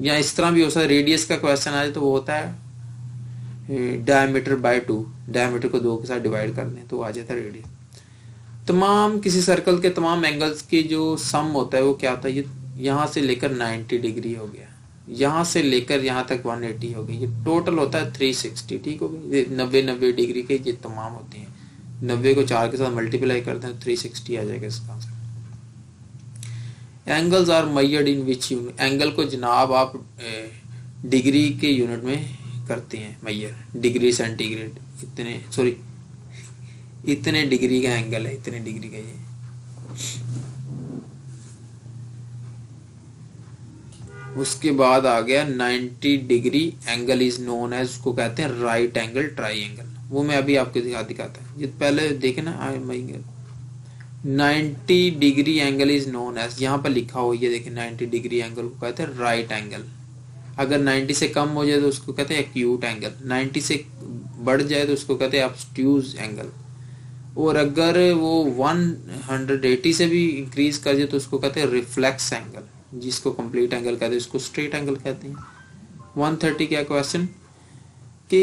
या इस तरह भी हो सकता है, रेडियस का क्वेश्चन आ जाए तो वो होता है डायमीटर बाय 2, डायमीटर को 2 के साथ डिवाइड कर दें तो आ जाता है रेडियस। तमाम किसी सर्कल के तमाम एंगल्स की जो सम होता है वो क्या होता है? ये यहाँ से लेकर 90 डिग्री हो गया, यहाँ से लेकर यहाँ तक 180 हो गई, ये टोटल होता है 360। ठीक हो गया। 90 डिग्री के ये तमाम होती हैं। 90 को 4 के साथ मल्टीप्लाई करते हैं 360 आ जाएगा इसका answer. Angles are measured in which unit, angle को जनाब आप डिग्री के यूनिट में करते हैं मेजर। डिग्री सेंटीग्रेड, इतने डिग्री का एंगल है, इतने डिग्री का ये। उसके बाद आ गया 90 degree angle is known as, उसको कहते हैं राइट एंगल ट्राइंगल। वो मैं अभी आपको दिखाता हूँ, ये पहले देखे ना 90 degree angle is known as, यहाँ पर लिखा हो ये देखिए 90 डिग्री एंगल को कहते हैं राइट एंगल। अगर 90 से कम हो जाए तो उसको कहते हैं एक्यूट एंगल, 90 से बढ़ जाए तो उसको कहते हैं ऑब्स्ट्यूज एंगल, और अगर वो 180 से भी इंक्रीज कर जाए तो उसको कहते हैं रिफ्लेक्स एंगल, जिसको कंप्लीट एंगल कहते हैं, उसको स्ट्रेट एंगल कहते हैं। 130 क्या क्वेश्चन कि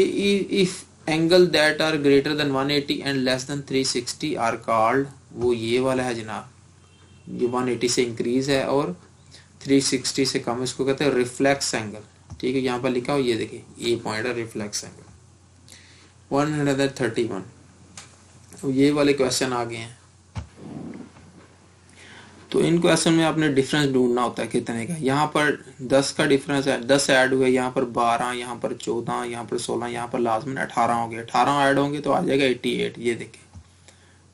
if angle that are greater than 180 and less than 360 are called, वो ये वाला है जनाब, ये 180 से इंक्रीज है और 360 से कम, इसको कहते हैं रिफ्लेक्स एंगल। ठीक है, यहाँ पर लिखा हो ये देखिए, ये पॉइंट है रिफ्लेक्स एंगल। 131 तो ये वाले क्वेश्चन आ गए हैं। तो इन क्वेश्चन में आपने डिफरेंस ढूंढना होता है कितने का। यहाँ पर 10 का डिफरेंस है, 10 ऐड हुए, यहाँ पर 12, यहाँ पर 14, यहाँ पर 16, यहाँ पर लाजमन 18 हो गए, 18 ऐड होंगे तो आ जाएगा 88, ये देखें।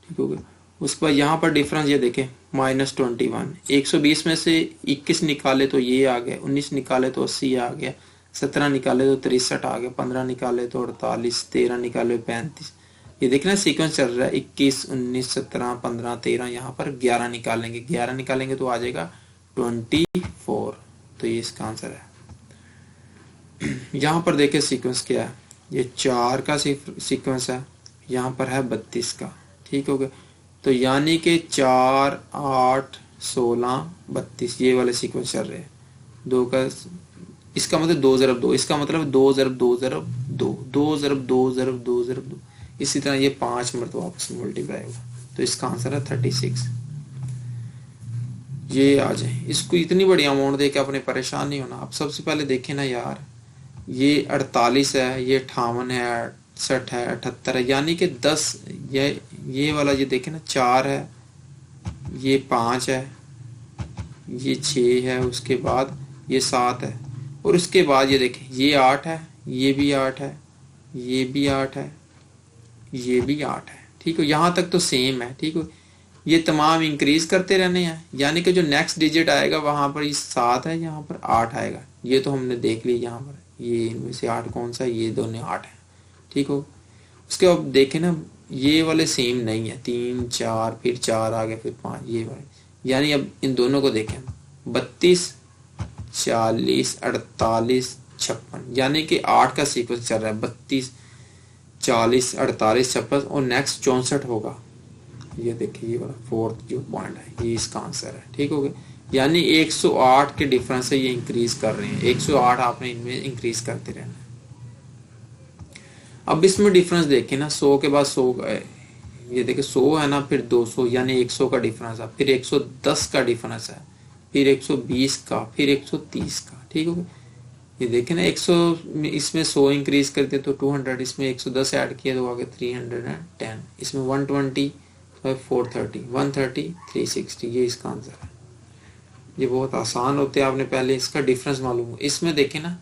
ठीक हो गया। उसके बाद यहाँ पर डिफरेंस ये देखें -21, 120 में से 21 निकाले तो ये आ गया, 19 निकाले तो 80 आ गया, 17 निकाले तो 63 आ गया, 15 निकाले तो 48, 13 निकाले 35। ये देखना सीक्वेंस चल रहा है 21, 19, 17, 15, 13, यहाँ पर 11 निकालेंगे, 11 निकालेंगे तो आ जाएगा 24। तो ये इसका आंसर है। यहाँ पर देखे सीक्वेंस क्या है, ये 4 का सीक्वेंस है, यहाँ पर है 32 का। ठीक हो गया। तो यानी कि 4, 8, 16, 32 ये वाले सीक्वेंस चल रहे हैं। 2 का इसका मतलब 2 ज़रब 2, इसका मतलब 2 ज़रब 2 ज़रब 2, 2 ज़रब 2 ज़रब 2 ज़रब 2, इसी तरह ये 5 मरतबा आपस में मल्टीप्लाई होगा। तो इसका आंसर है 36। ये आ जाए, इसको इतनी बड़ी अमाउंट दे के आपने परेशान नहीं होना। आप सबसे पहले देखें ना यार, ये 48 है, ये 58 है, 68 है, 78 है, यानी कि 10, ये वाला ये देखें ना 4 है, ये 5 है, ये 6 है, उसके बाद ये 7 है, और उसके बाद ये देखें ये 8 है, ये भी 8 है, ये भी 8 है, ये भी 8 है। ठीक है, यहाँ तक तो सेम है। ठीक है, ये तमाम इंक्रीज करते रहने हैं, यानी कि जो नेक्स्ट डिजिट आएगा वहां पर ये 7 है, यहाँ पर 8 आएगा। ये तो हमने देख लिया, यहाँ पर ये इनमें से 8 कौन सा है, ये दोनों 8 है। ठीक हो, उसके बाद देखें ना ये वाले सेम नहीं है, 3, 4, फिर 4 आ गए, फिर 5, ये वाले। यानी अब इन दोनों को देखें, 32, 40, 48, 56, यानी कि 8 का सीक्वेंस चल रहा है, 32, 40, 48, 56 और नेक्स्ट 64 होगा। ये देखिए ये वाला 4th जो पॉइंट है, ये इसका आंसर है। ठीक हो गया, यानी 108 के डिफरेंस से ये इंक्रीज कर रहे हैं, 108 आपने इनमें इंक्रीज करते रहना। अब इसमें डिफरेंस देखें ना, 100 के बाद 100, ये देखिए 100 है ना, फिर 200, यानी 100 का डिफरेंस है, फिर 110 का डिफरेंस है, फिर 120 का, फिर 130 का। ठीक हो गया, ये देखें ना 100 इसमें 100 इंक्रीज करते तो 200, इसमें 110 ऐड किया तो आगे 310, इसमें 120 तो 430, 130, 360, ये इसका आंसर है। ये बहुत आसान होते हैं, आपने पहले इसका डिफरेंस मालूम हो। इसमें देखें ना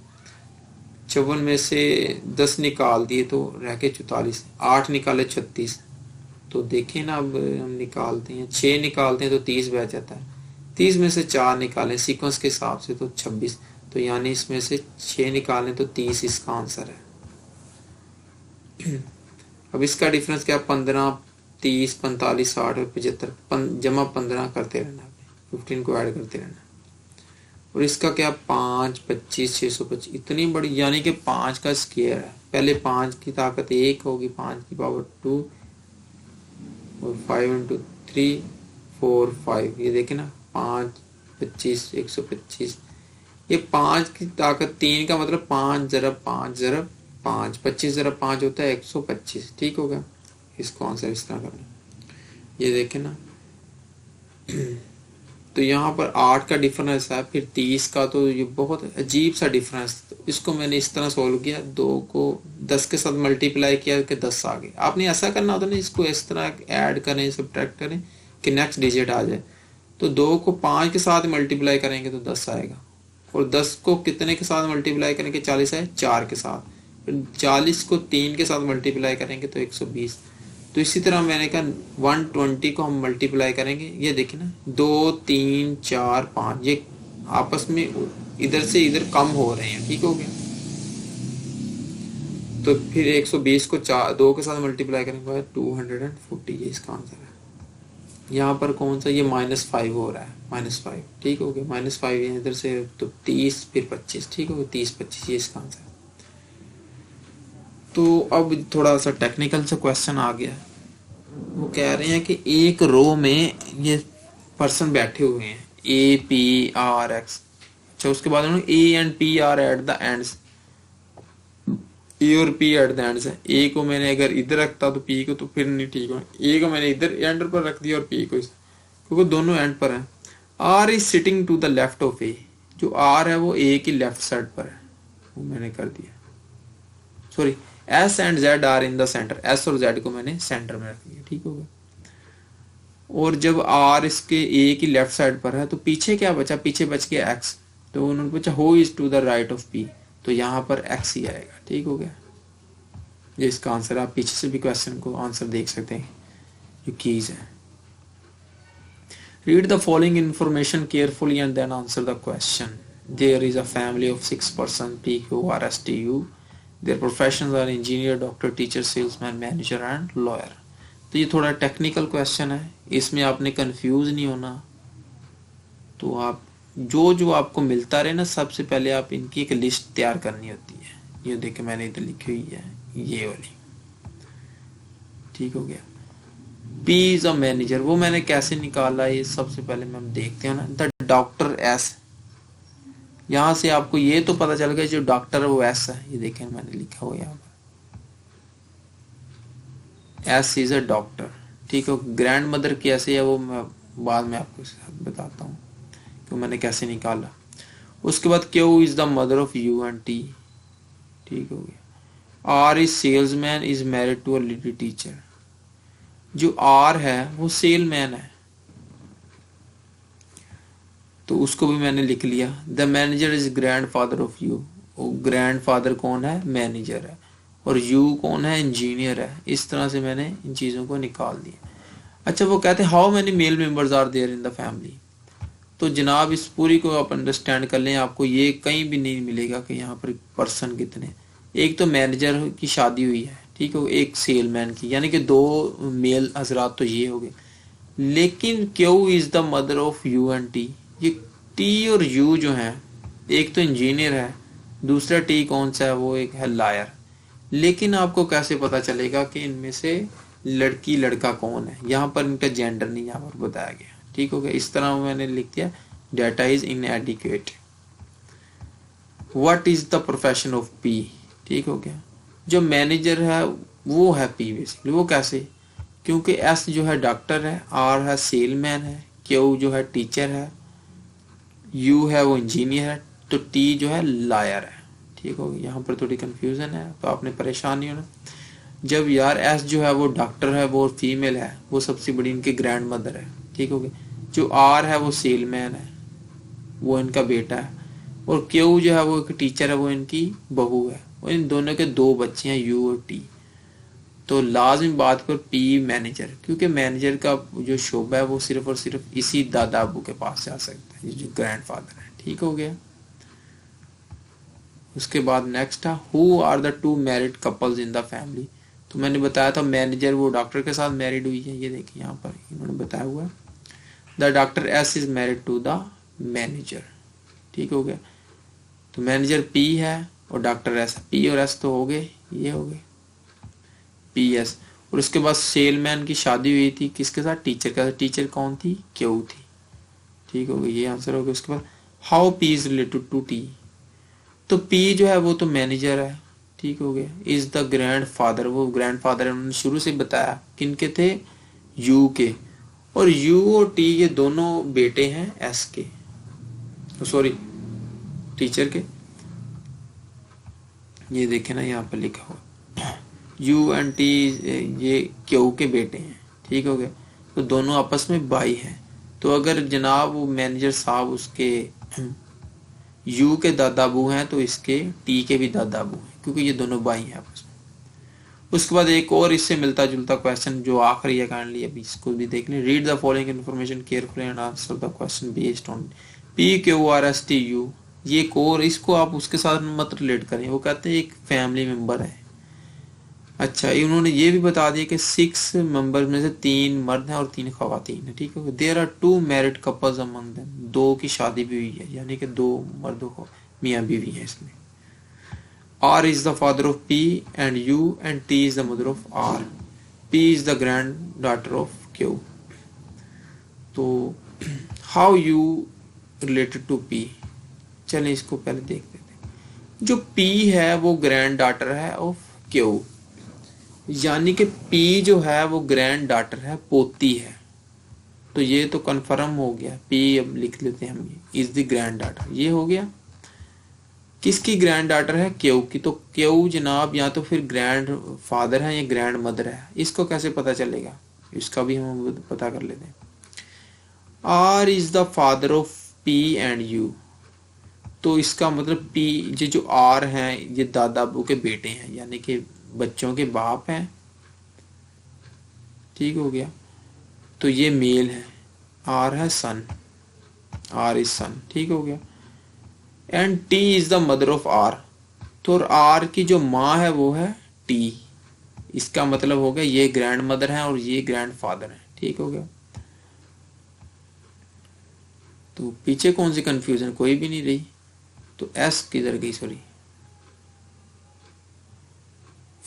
54 में से 10 निकाल दिए तो रह के 44, 8 निकाले 36, तो देखें ना अब हम निकालते हैं, 6 निकालते हैं तो 30 बच जाता है, 30 में से 4 निकालें सीक्वेंस के हिसाब से तो 26, तो यानी इसमें से 6 निकालें तो 30 इसका आंसर है। अब इसका डिफरेंस क्या, 15, 30, 45, 60 और 75, जमा 15 करते रहना, 15 को ऐड करते रहना। और इसका क्या 5, 25, 625, इतनी बड़ी, यानी कि 5 का स्क्वायर है। पहले 5 की ताकत 1 होगी, 5 की पावर 2 और 5 × 3, 4, 5, ये देखे ना 5, 25, 125, ये 5 की ताकत 3 का मतलब 5 ज़रब 5 ज़रब 5, 25 ज़रब 5 होता है 125। ठीक हो गया, इसको आंसर इस तरह करना। ये देखें ना, तो यहाँ पर 8 का डिफरेंस है, फिर 30 का, तो ये बहुत अजीब सा डिफरेंस। तो इसको मैंने इस तरह सोल्व किया, 2 को 10 के साथ मल्टीप्लाई किया कि 10 आ गए। आपने ऐसा करना होता ना, इसको इस तरह ऐड करें, सब्ट्रैक्ट करें कि नेक्स्ट डिजिट आ जाए। तो 2 को 5 के साथ मल्टीप्लाई करेंगे तो 10 आएगा, और 10 को कितने के साथ मल्टीप्लाई करेंगे, 40 है 4 के साथ, फिर 40 को 3 के साथ मल्टीप्लाई करेंगे तो 120। तो इसी तरह मैंने कहा 120 को हम मल्टीप्लाई करेंगे, ये देखिए ना 2, 3, 4, 5, ये आपस में इधर से इधर कम हो रहे हैं, ठीक हो गया। तो फिर 120 को 2 के साथ मल्टीप्लाई करेंगे 240, ये इसका आंसर है। यहाँ पर कौन सा, ये -5 हो रहा है, -5, ठीक हो गया। -5 है इधर से, तो 30 फिर 25, ठीक हो गया, 30-25 ये इसका आंसर है। तो अब थोड़ा सा टेक्निकल सा क्वेश्चन आ गया। वो कह रहे हैं कि एक रो में ये पर्सन बैठे हुए हैं A, P, R, X। अच्छा, उसके बाद उन्होंने A and P R at the ends, A और पी एट द एंड्स है। ए को मैंने अगर इधर रखता तो पी को तो फिर नहीं ठीक हो। ए को मैंने इधर एंड पर रख दिया और पी को क्योंकि दोनों एंड पर हैं। R is sitting to the left of A, जो आर है वो ए की लेफ्ट साइड पर है, वो मैंने कर दिया। Sorry, S and Z are in the centre, S और जेड को मैंने सेंटर में रख दिया, ठीक होगा। और जब आर इसके ए की लेफ्ट साइड पर है तो पीछे क्या बचा, पीछे बच गया एक्स। तो उन्होंने पूछा who is to the right of P, तो यहाँ पर एक्स ही आएगा, ठीक हो गया। ये इसका आंसर, आप पीछे से भी क्वेश्चन को आंसर देख सकते हैं, जो कीज है। Read the following information carefully and then answer the question. There is a family of 6 person, P Q R S T U. There professions are engineer, doctor, teacher, salesman, manager and lawyer. तो ये थोड़ा टेक्निकल क्वेश्चन है, इसमें आपने कंफ्यूज नहीं होना। तो आप जो आपको मिलता रहे ना, सबसे पहले आप इनकी एक लिस्ट तैयार करनी होती है। ये देखिए मैंने इधर लिखी हुई है, ये वाली, ठीक हो गया। P इज अ मैनेजर, वो मैंने कैसे निकाला, ये सबसे पहले हम देखते हैं ना। द डॉक्टर एस, यहां से आपको ये तो पता चल गया जो डॉक्टर है वो एस है। ये देखें मैंने लिखा हुआ यहाँ पर, एस इज अ डॉक्टर, ठीक है। ग्रैंड मदर कैसे है वो मैं बाद में आपको बताता हूँ कि मैंने कैसे निकाला। उसके बाद Q is the mother of U and T, ठीक हो गया। R is salesman, is married to a lady teacher, जो आर है वो सेलमैन है, तो उसको भी मैंने लिख लिया। The manager is grandfather of you, grandfather कौन है, मैनेजर है, और यू कौन है, इंजीनियर है। इस तरह से मैंने इन चीजों को निकाल दिया। अच्छा, वो कहते हैं how many male members are there in the family. तो जनाब इस पूरी को आप अंडरस्टैंड कर लें, आपको ये कहीं भी नहीं मिलेगा कि यहाँ पर पर्सन कितने। एक तो मैनेजर की शादी हुई है, ठीक है, एक सेलमैन की, यानी कि 2 मेल हजरात तो ये हो गए। लेकिन Q is the mother of U and T, ये टी और यू जो है, एक तो इंजीनियर है, दूसरा टी कौन सा है, वो एक है लायर। लेकिन आपको कैसे पता चलेगा कि इनमें से लड़की लड़का कौन है, यहाँ पर इनका जेंडर नहीं यहाँ पर बताया गया, ठीक हो गया। इस तरह मैंने लिख दिया data is इनएडिक्वेट। What is the profession of P, ठीक हो गया। जो मैनेजर है वो है पी बेसिकली, वो कैसे, क्योंकि एस जो है डॉक्टर है, आर है सेलमैन है, क्यू जो है टीचर है, यू है वो इंजीनियर है, तो टी जो है लायर है, ठीक हो गया। यहाँ पर थोड़ी कंफ्यूजन है तो आपने परेशान नहीं होना। जब यार एस जो है वो डॉक्टर है, वो फीमेल है, वो सबसे बड़ी इनकी ग्रैंड मदर है, ठीक हो गया। जो आर है वो सेलमैन है, वो इनका बेटा है, और क्यू जो है वो एक टीचर है, वो इनकी बहू है, और इन दोनों के 2 बच्चे हैं, यू और टी। तो लाजमी बात पर पी मैनेजर, क्योंकि मैनेजर का जो शोबा है वो सिर्फ और सिर्फ इसी दादा अबू के पास जा सकता है, जो ग्रैंडफादर है, ठीक हो गया। उसके बाद नेक्स्ट है who are the 2 married couples in the family. तो मैंने बताया था मैनेजर वो डॉक्टर के साथ मैरिड हुई है, ये देखिए यहाँ पर इन्होंने बताया हुआ है। The doctor S is married to the manager, ठीक हो गया। तो मैनेजर पी है और डॉक्टर एस, पी और एस तो हो गए, ये हो गए पी एस। और उसके बाद सेलमैन की शादी हुई थी किसके साथ, टीचर के साथ। टीचर कौन थी, क्यू थी, ठीक हो गया, ये आंसर हो गया। उसके बाद how P is related to T, तो पी जो है वो तो मैनेजर है, ठीक हो गया। इज द ग्रैंड फादर, वो ग्रैंड फादर है, उन्होंने शुरू से बताया किनके थे, यू के। और यू और टी ये दोनों बेटे हैं एस के, सॉरी टीचर के। ये देखे ना यहाँ पर लिखा हुआ यू एंड टी ये क्यू के बेटे हैं, ठीक हो गया। तो दोनों आपस में भाई हैं। तो अगर जनाब वो मैनेजर साहब उसके यू के दादा अबू हैं तो इसके टी के भी दादा अबू हैं, क्योंकि ये दोनों भाई हैं आपस में। उसके बाद एक और इससे मिलता जुलता क्वेश्चन जो आखिरी है काइंडली अभी इसको भी देख लें। Read the following information carefully and answer the question based on P Q R S T you. ये कोर, इसको आप उसके साथ मत रिलेट करें, वो कहते हैं एक फैमिली मेंबर है। अच्छा, इन्होंने ये भी बता दिया कि 6 मेंबर में से 3 मर्द हैं और 3 खवातीन है, ठीक है। There are 2 married couples among them, 2 की शादी भी हुई है, यानी कि 2 मर्दों को मियाँ बीवी है इसमें। R is the father of P and U and T is the mother of R. P is the granddaughter of Q. तो how you related to P, चलिए इसको पहले देख लेते हैं। जो P है वो ग्रैंड डॉटर है ऑफ Q, यानी कि P जो है वो ग्रैंड डॉटर है, पोती है। तो ये तो कंफर्म हो गया, P अब लिख लेते हैं हम, इज द ग्रैंड डॉटर, ये हो गया। किसकी ग्रैंड डॉटर है? क्यू की। तो क्यू जनाब या तो फिर ग्रैंड फादर है या ग्रैंड मदर है, इसको कैसे पता चलेगा, इसका भी हम पता कर लेते हैं। R is the father of P and U, तो इसका मतलब पी, ये जो आर हैं ये दादा अबू के बेटे हैं, यानी कि बच्चों के बाप हैं, ठीक हो गया। तो ये मेल है, आर है सन, आर इज सन, ठीक हो गया। And T is the mother of R, तो आर की जो माँ है वो है टी, इसका मतलब हो गया ये ग्रैंड मदर है और ये ग्रैंड फादर है, ठीक हो गया। तो पीछे कौन सी कंफ्यूजन, कोई भी नहीं रही। तो एस किधर गई, सॉरी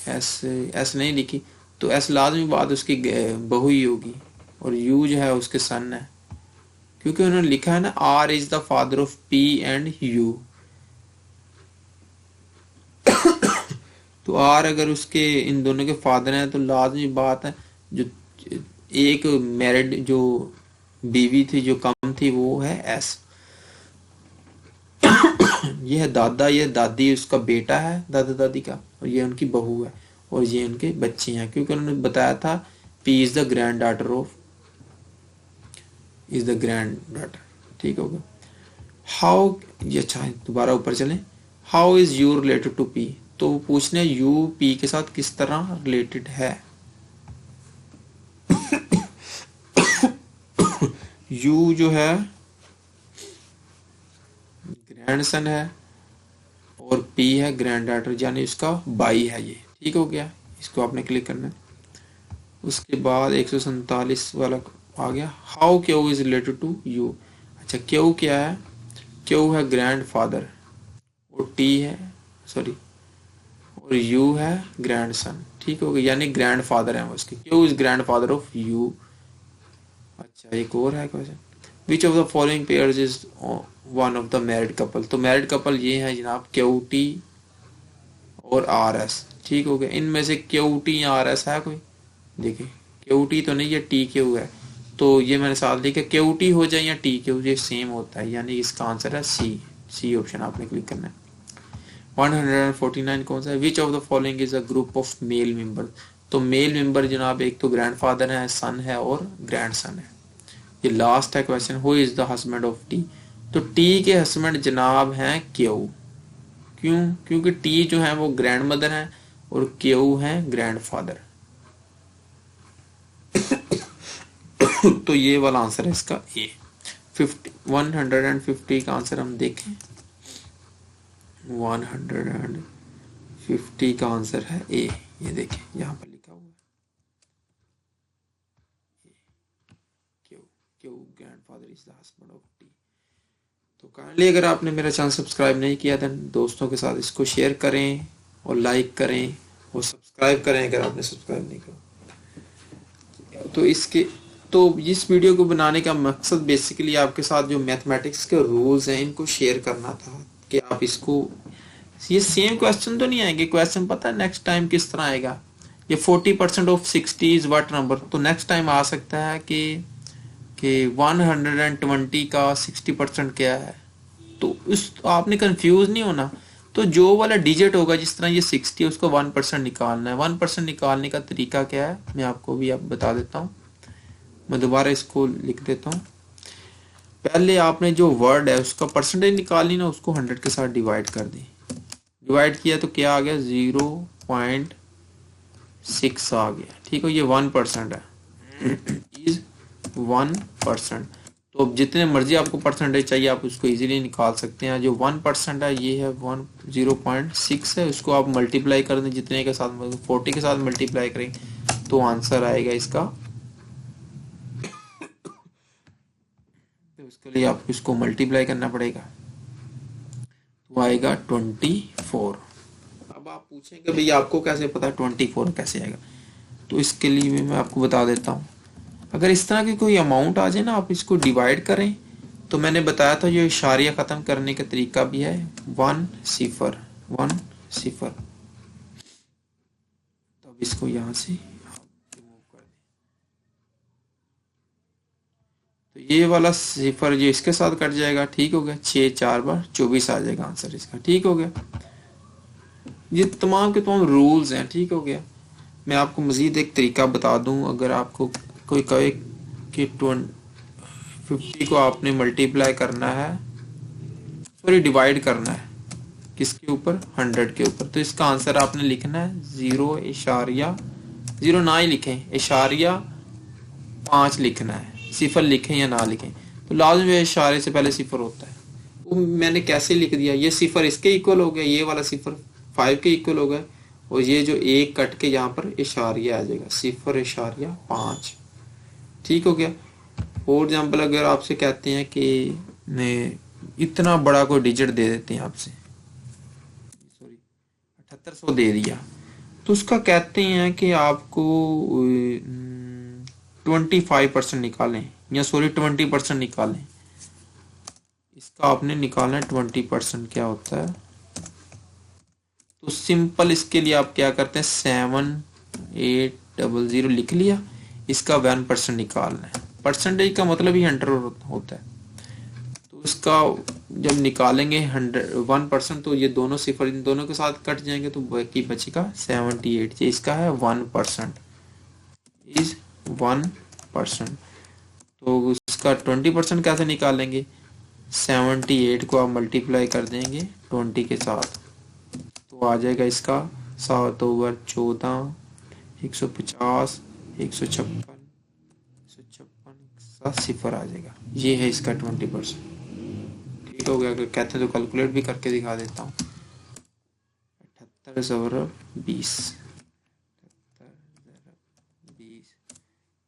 एस नहीं लिखी, तो एस लाजमी बात उसकी बहू ही होगी, और यू जो है उसके सन है, क्योंकि उन्होंने लिखा है ना R is the father of P and U. तो आर अगर उसके इन दोनों के फादर हैं तो लाजमी बात है जो एक मैरिड जो बीवी थी जो कम थी वो है एस। ये है दादा, ये दादी, उसका बेटा है दादा दादी का, और ये उनकी बहू है और ये उनके बच्चे हैं, क्योंकि उन्होंने बताया था P is the grand daughter of, is the grand daughter, ठीक होगा। हाउ, ये अच्छा है, दोबारा ऊपर चलें। How is U related to P, तो पूछने यू पी के साथ किस तरह रिलेटेड है। यू जो है ग्रैंडसन है और पी है ग्रैंड डॉटर, यानी उसका भाई है ये, ठीक हो गया। इसको आपने क्लिक करना है। उसके बाद 147 वाला आ गया, how Q is related to U. अच्छा, क्यू क्या है? क्यू है ग्रैंड फादर और टी है, सॉरी, और यू है ग्रैंड सन, ठीक हो गया, यानी ग्रैंड फादर है उसके। Q is grand father of U. अच्छा, एक और है question, which of the following pairs is one of the married couple. तो मैरिड कपल ये है जनाब क्यू टी और आर एस, ठीक हो गया। इनमें से क्यू टी या आर एस है कोई? देखिए क्यू टी तो नहीं, ये टी क्यू है, तो ये मैंने साथ लिखा क्यू टी हो जाए या टी क्यू, ये सेम होता है, यानी इसका आंसर है सी, सी ऑप्शन आपने क्लिक करना है। 149 कौन सा है? विच of the following is a group of male member. तो मेल मेंबर जनाब एक तो ग्रैंडफादर है, सन है और ग्रैंड सन है। ये लास्ट है question, who is the husband of T. तो टी के हस्बैंड जनाब हैं क्यू, क्यों? क्योंकि टी जो है वो ग्रैंड मदर है और क्यू है ग्रैंड फादर। तो ये वाला आंसर है इसका ए। 150 का आंसर हम देखें, 150 का आंसर है ए, ये देखें यहाँ पर लिखा हुआ है Q, Q grandfather is the husband of T. तो काइंडली अगर आपने मेरा चैनल सब्सक्राइब नहीं किया तो दोस्तों के साथ इसको शेयर करें और लाइक करें और सब्सक्राइब करें अगर आपने सब्सक्राइब नहीं किया। तो इस वीडियो को बनाने का मकसद बेसिकली आपके साथ जो मैथमेटिक्स के रूल्स हैं इनको शेयर करना था, कि आप इसको, ये सेम क्वेश्चन तो नहीं आएंगे, क्वेश्चन पता है नेक्स्ट टाइम किस तरह आएगा। ये 40% ऑफ 60 इज व्हाट नंबर, तो नेक्स्ट टाइम आ सकता है कि 120 का 60% क्या है। तो आपने कंफ्यूज नहीं होना। तो जो वाला डिजिट होगा, जिस तरह ये 60 है उसको 1% निकालना है। 1% निकालने का तरीका क्या है मैं आपको भी बता देता हूँ। मैं दोबारा इसको लिख देता हूँ। पहले आपने जो वर्ड है उसका परसेंटेज निकालनी ना, उसको 100 के साथ डिवाइड कर दी। डिवाइड किया तो क्या आ गया? 0.6 आ गया, ठीक है। ये 1% है, इज 1%। तो अब जितने मर्जी आपको परसेंटेज चाहिए आप उसको इजीली निकाल सकते हैं। जो 1% है ये है 0.6 है, उसको आप मल्टीप्लाई कर दें जितने के साथ 40 के साथ मल्टीप्लाई करें तो आंसर आएगा इसका। तो उसके लिए आपको इसको मल्टीप्लाई करना पड़ेगा तो आएगा 24। अब आप पूछेंगे भैया आपको कैसे पता 24 कैसे आएगा, तो इसके लिए भी मैं आपको बता देता हूँ। अगर इस तरह की कोई अमाउंट आ जाए ना आप इसको डिवाइड करें, तो मैंने बताया था ये इशारिया खत्म करने का तरीका भी है 1 0 1 0। तो अब इसको यहाँ से रिमूव कर दें, तो ये वाला 0 जो इसके साथ कट जाएगा, ठीक हो गया। 6 4 बार 24 आ जाएगा आंसर इसका, ठीक हो गया। ये तमाम के तमाम रूल्स हैं, ठीक हो गया। मैं आपको मजीद एक तरीका बता दूं, अगर आपको कोई कहे कि 50 को आपने मल्टीप्लाई करना है, सॉरी डिवाइड करना है किसके ऊपर, 100 के ऊपर, तो इसका आंसर आपने लिखना है 0 ना ही लिखें, इशारिया 5 लिखना है। 0 लिखें या ना लिखें तो लाजम है इशारे से पहले 0 होता है। वो मैंने कैसे लिख दिया, ये 0 इसके इक्वल हो गया, ये वाला 0 5 के इक्वल हो गया, और ये जो एक कट के यहाँ पर इशारिया आ जाएगा 0.5, ठीक हो गया। फॉर एग्जाम्पल अगर आपसे कहते हैं कि ने इतना बड़ा कोई डिजिट दे देते हैं आपसे, सॉरी 7800 दे दिया, तो उसका कहते हैं कि आपको 25% निकालें, या सॉरी 20% निकालें। इसका आपने निकालना है 20% क्या होता है। तो सिंपल इसके लिए आप क्या करते हैं 7800 लिख लिया, इसका 1% निकालना है। परसेंटेज का मतलब ही 100 होता है, तो इसका जब निकालेंगे 1%, तो ये दोनों 0 इन दोनों के साथ कट जाएंगे तो बाकी बचेगा 78। ये इसका है 1%, इज 1%। तो इसका 20% कैसे निकालेंगे, 78 को आप मल्टीप्लाई कर देंगे 20 के साथ, तो आ जाएगा इसका 7 ओवर 14 150 156 0 आ जाएगा। ये है इसका 20%, ठीक हो गया। अगर कहते हैं तो कैलकुलेट भी करके दिखा देता हूँ। 78/20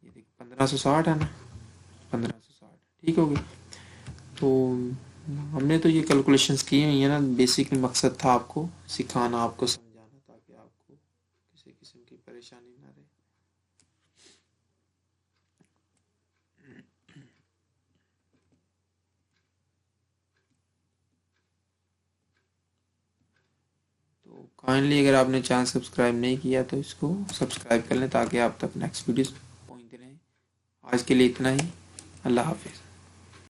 ये देख 1560 है ना, 1560, ठीक हो गया। तो हमने तो ये कैलकुलेशंस की हुई है ना, बेसिकली मकसद था आपको सिखाना, आपको समझाना, ताकि आपको किसी किस्म की परेशानी ना रहे। तो काइंडली अगर आपने चैनल सब्सक्राइब नहीं किया तो इसको सब्सक्राइब कर लें ताकि आप तक नेक्स्ट वीडियो पहुंचते रहें। आज के लिए इतना ही, अल्लाह हाफिज़।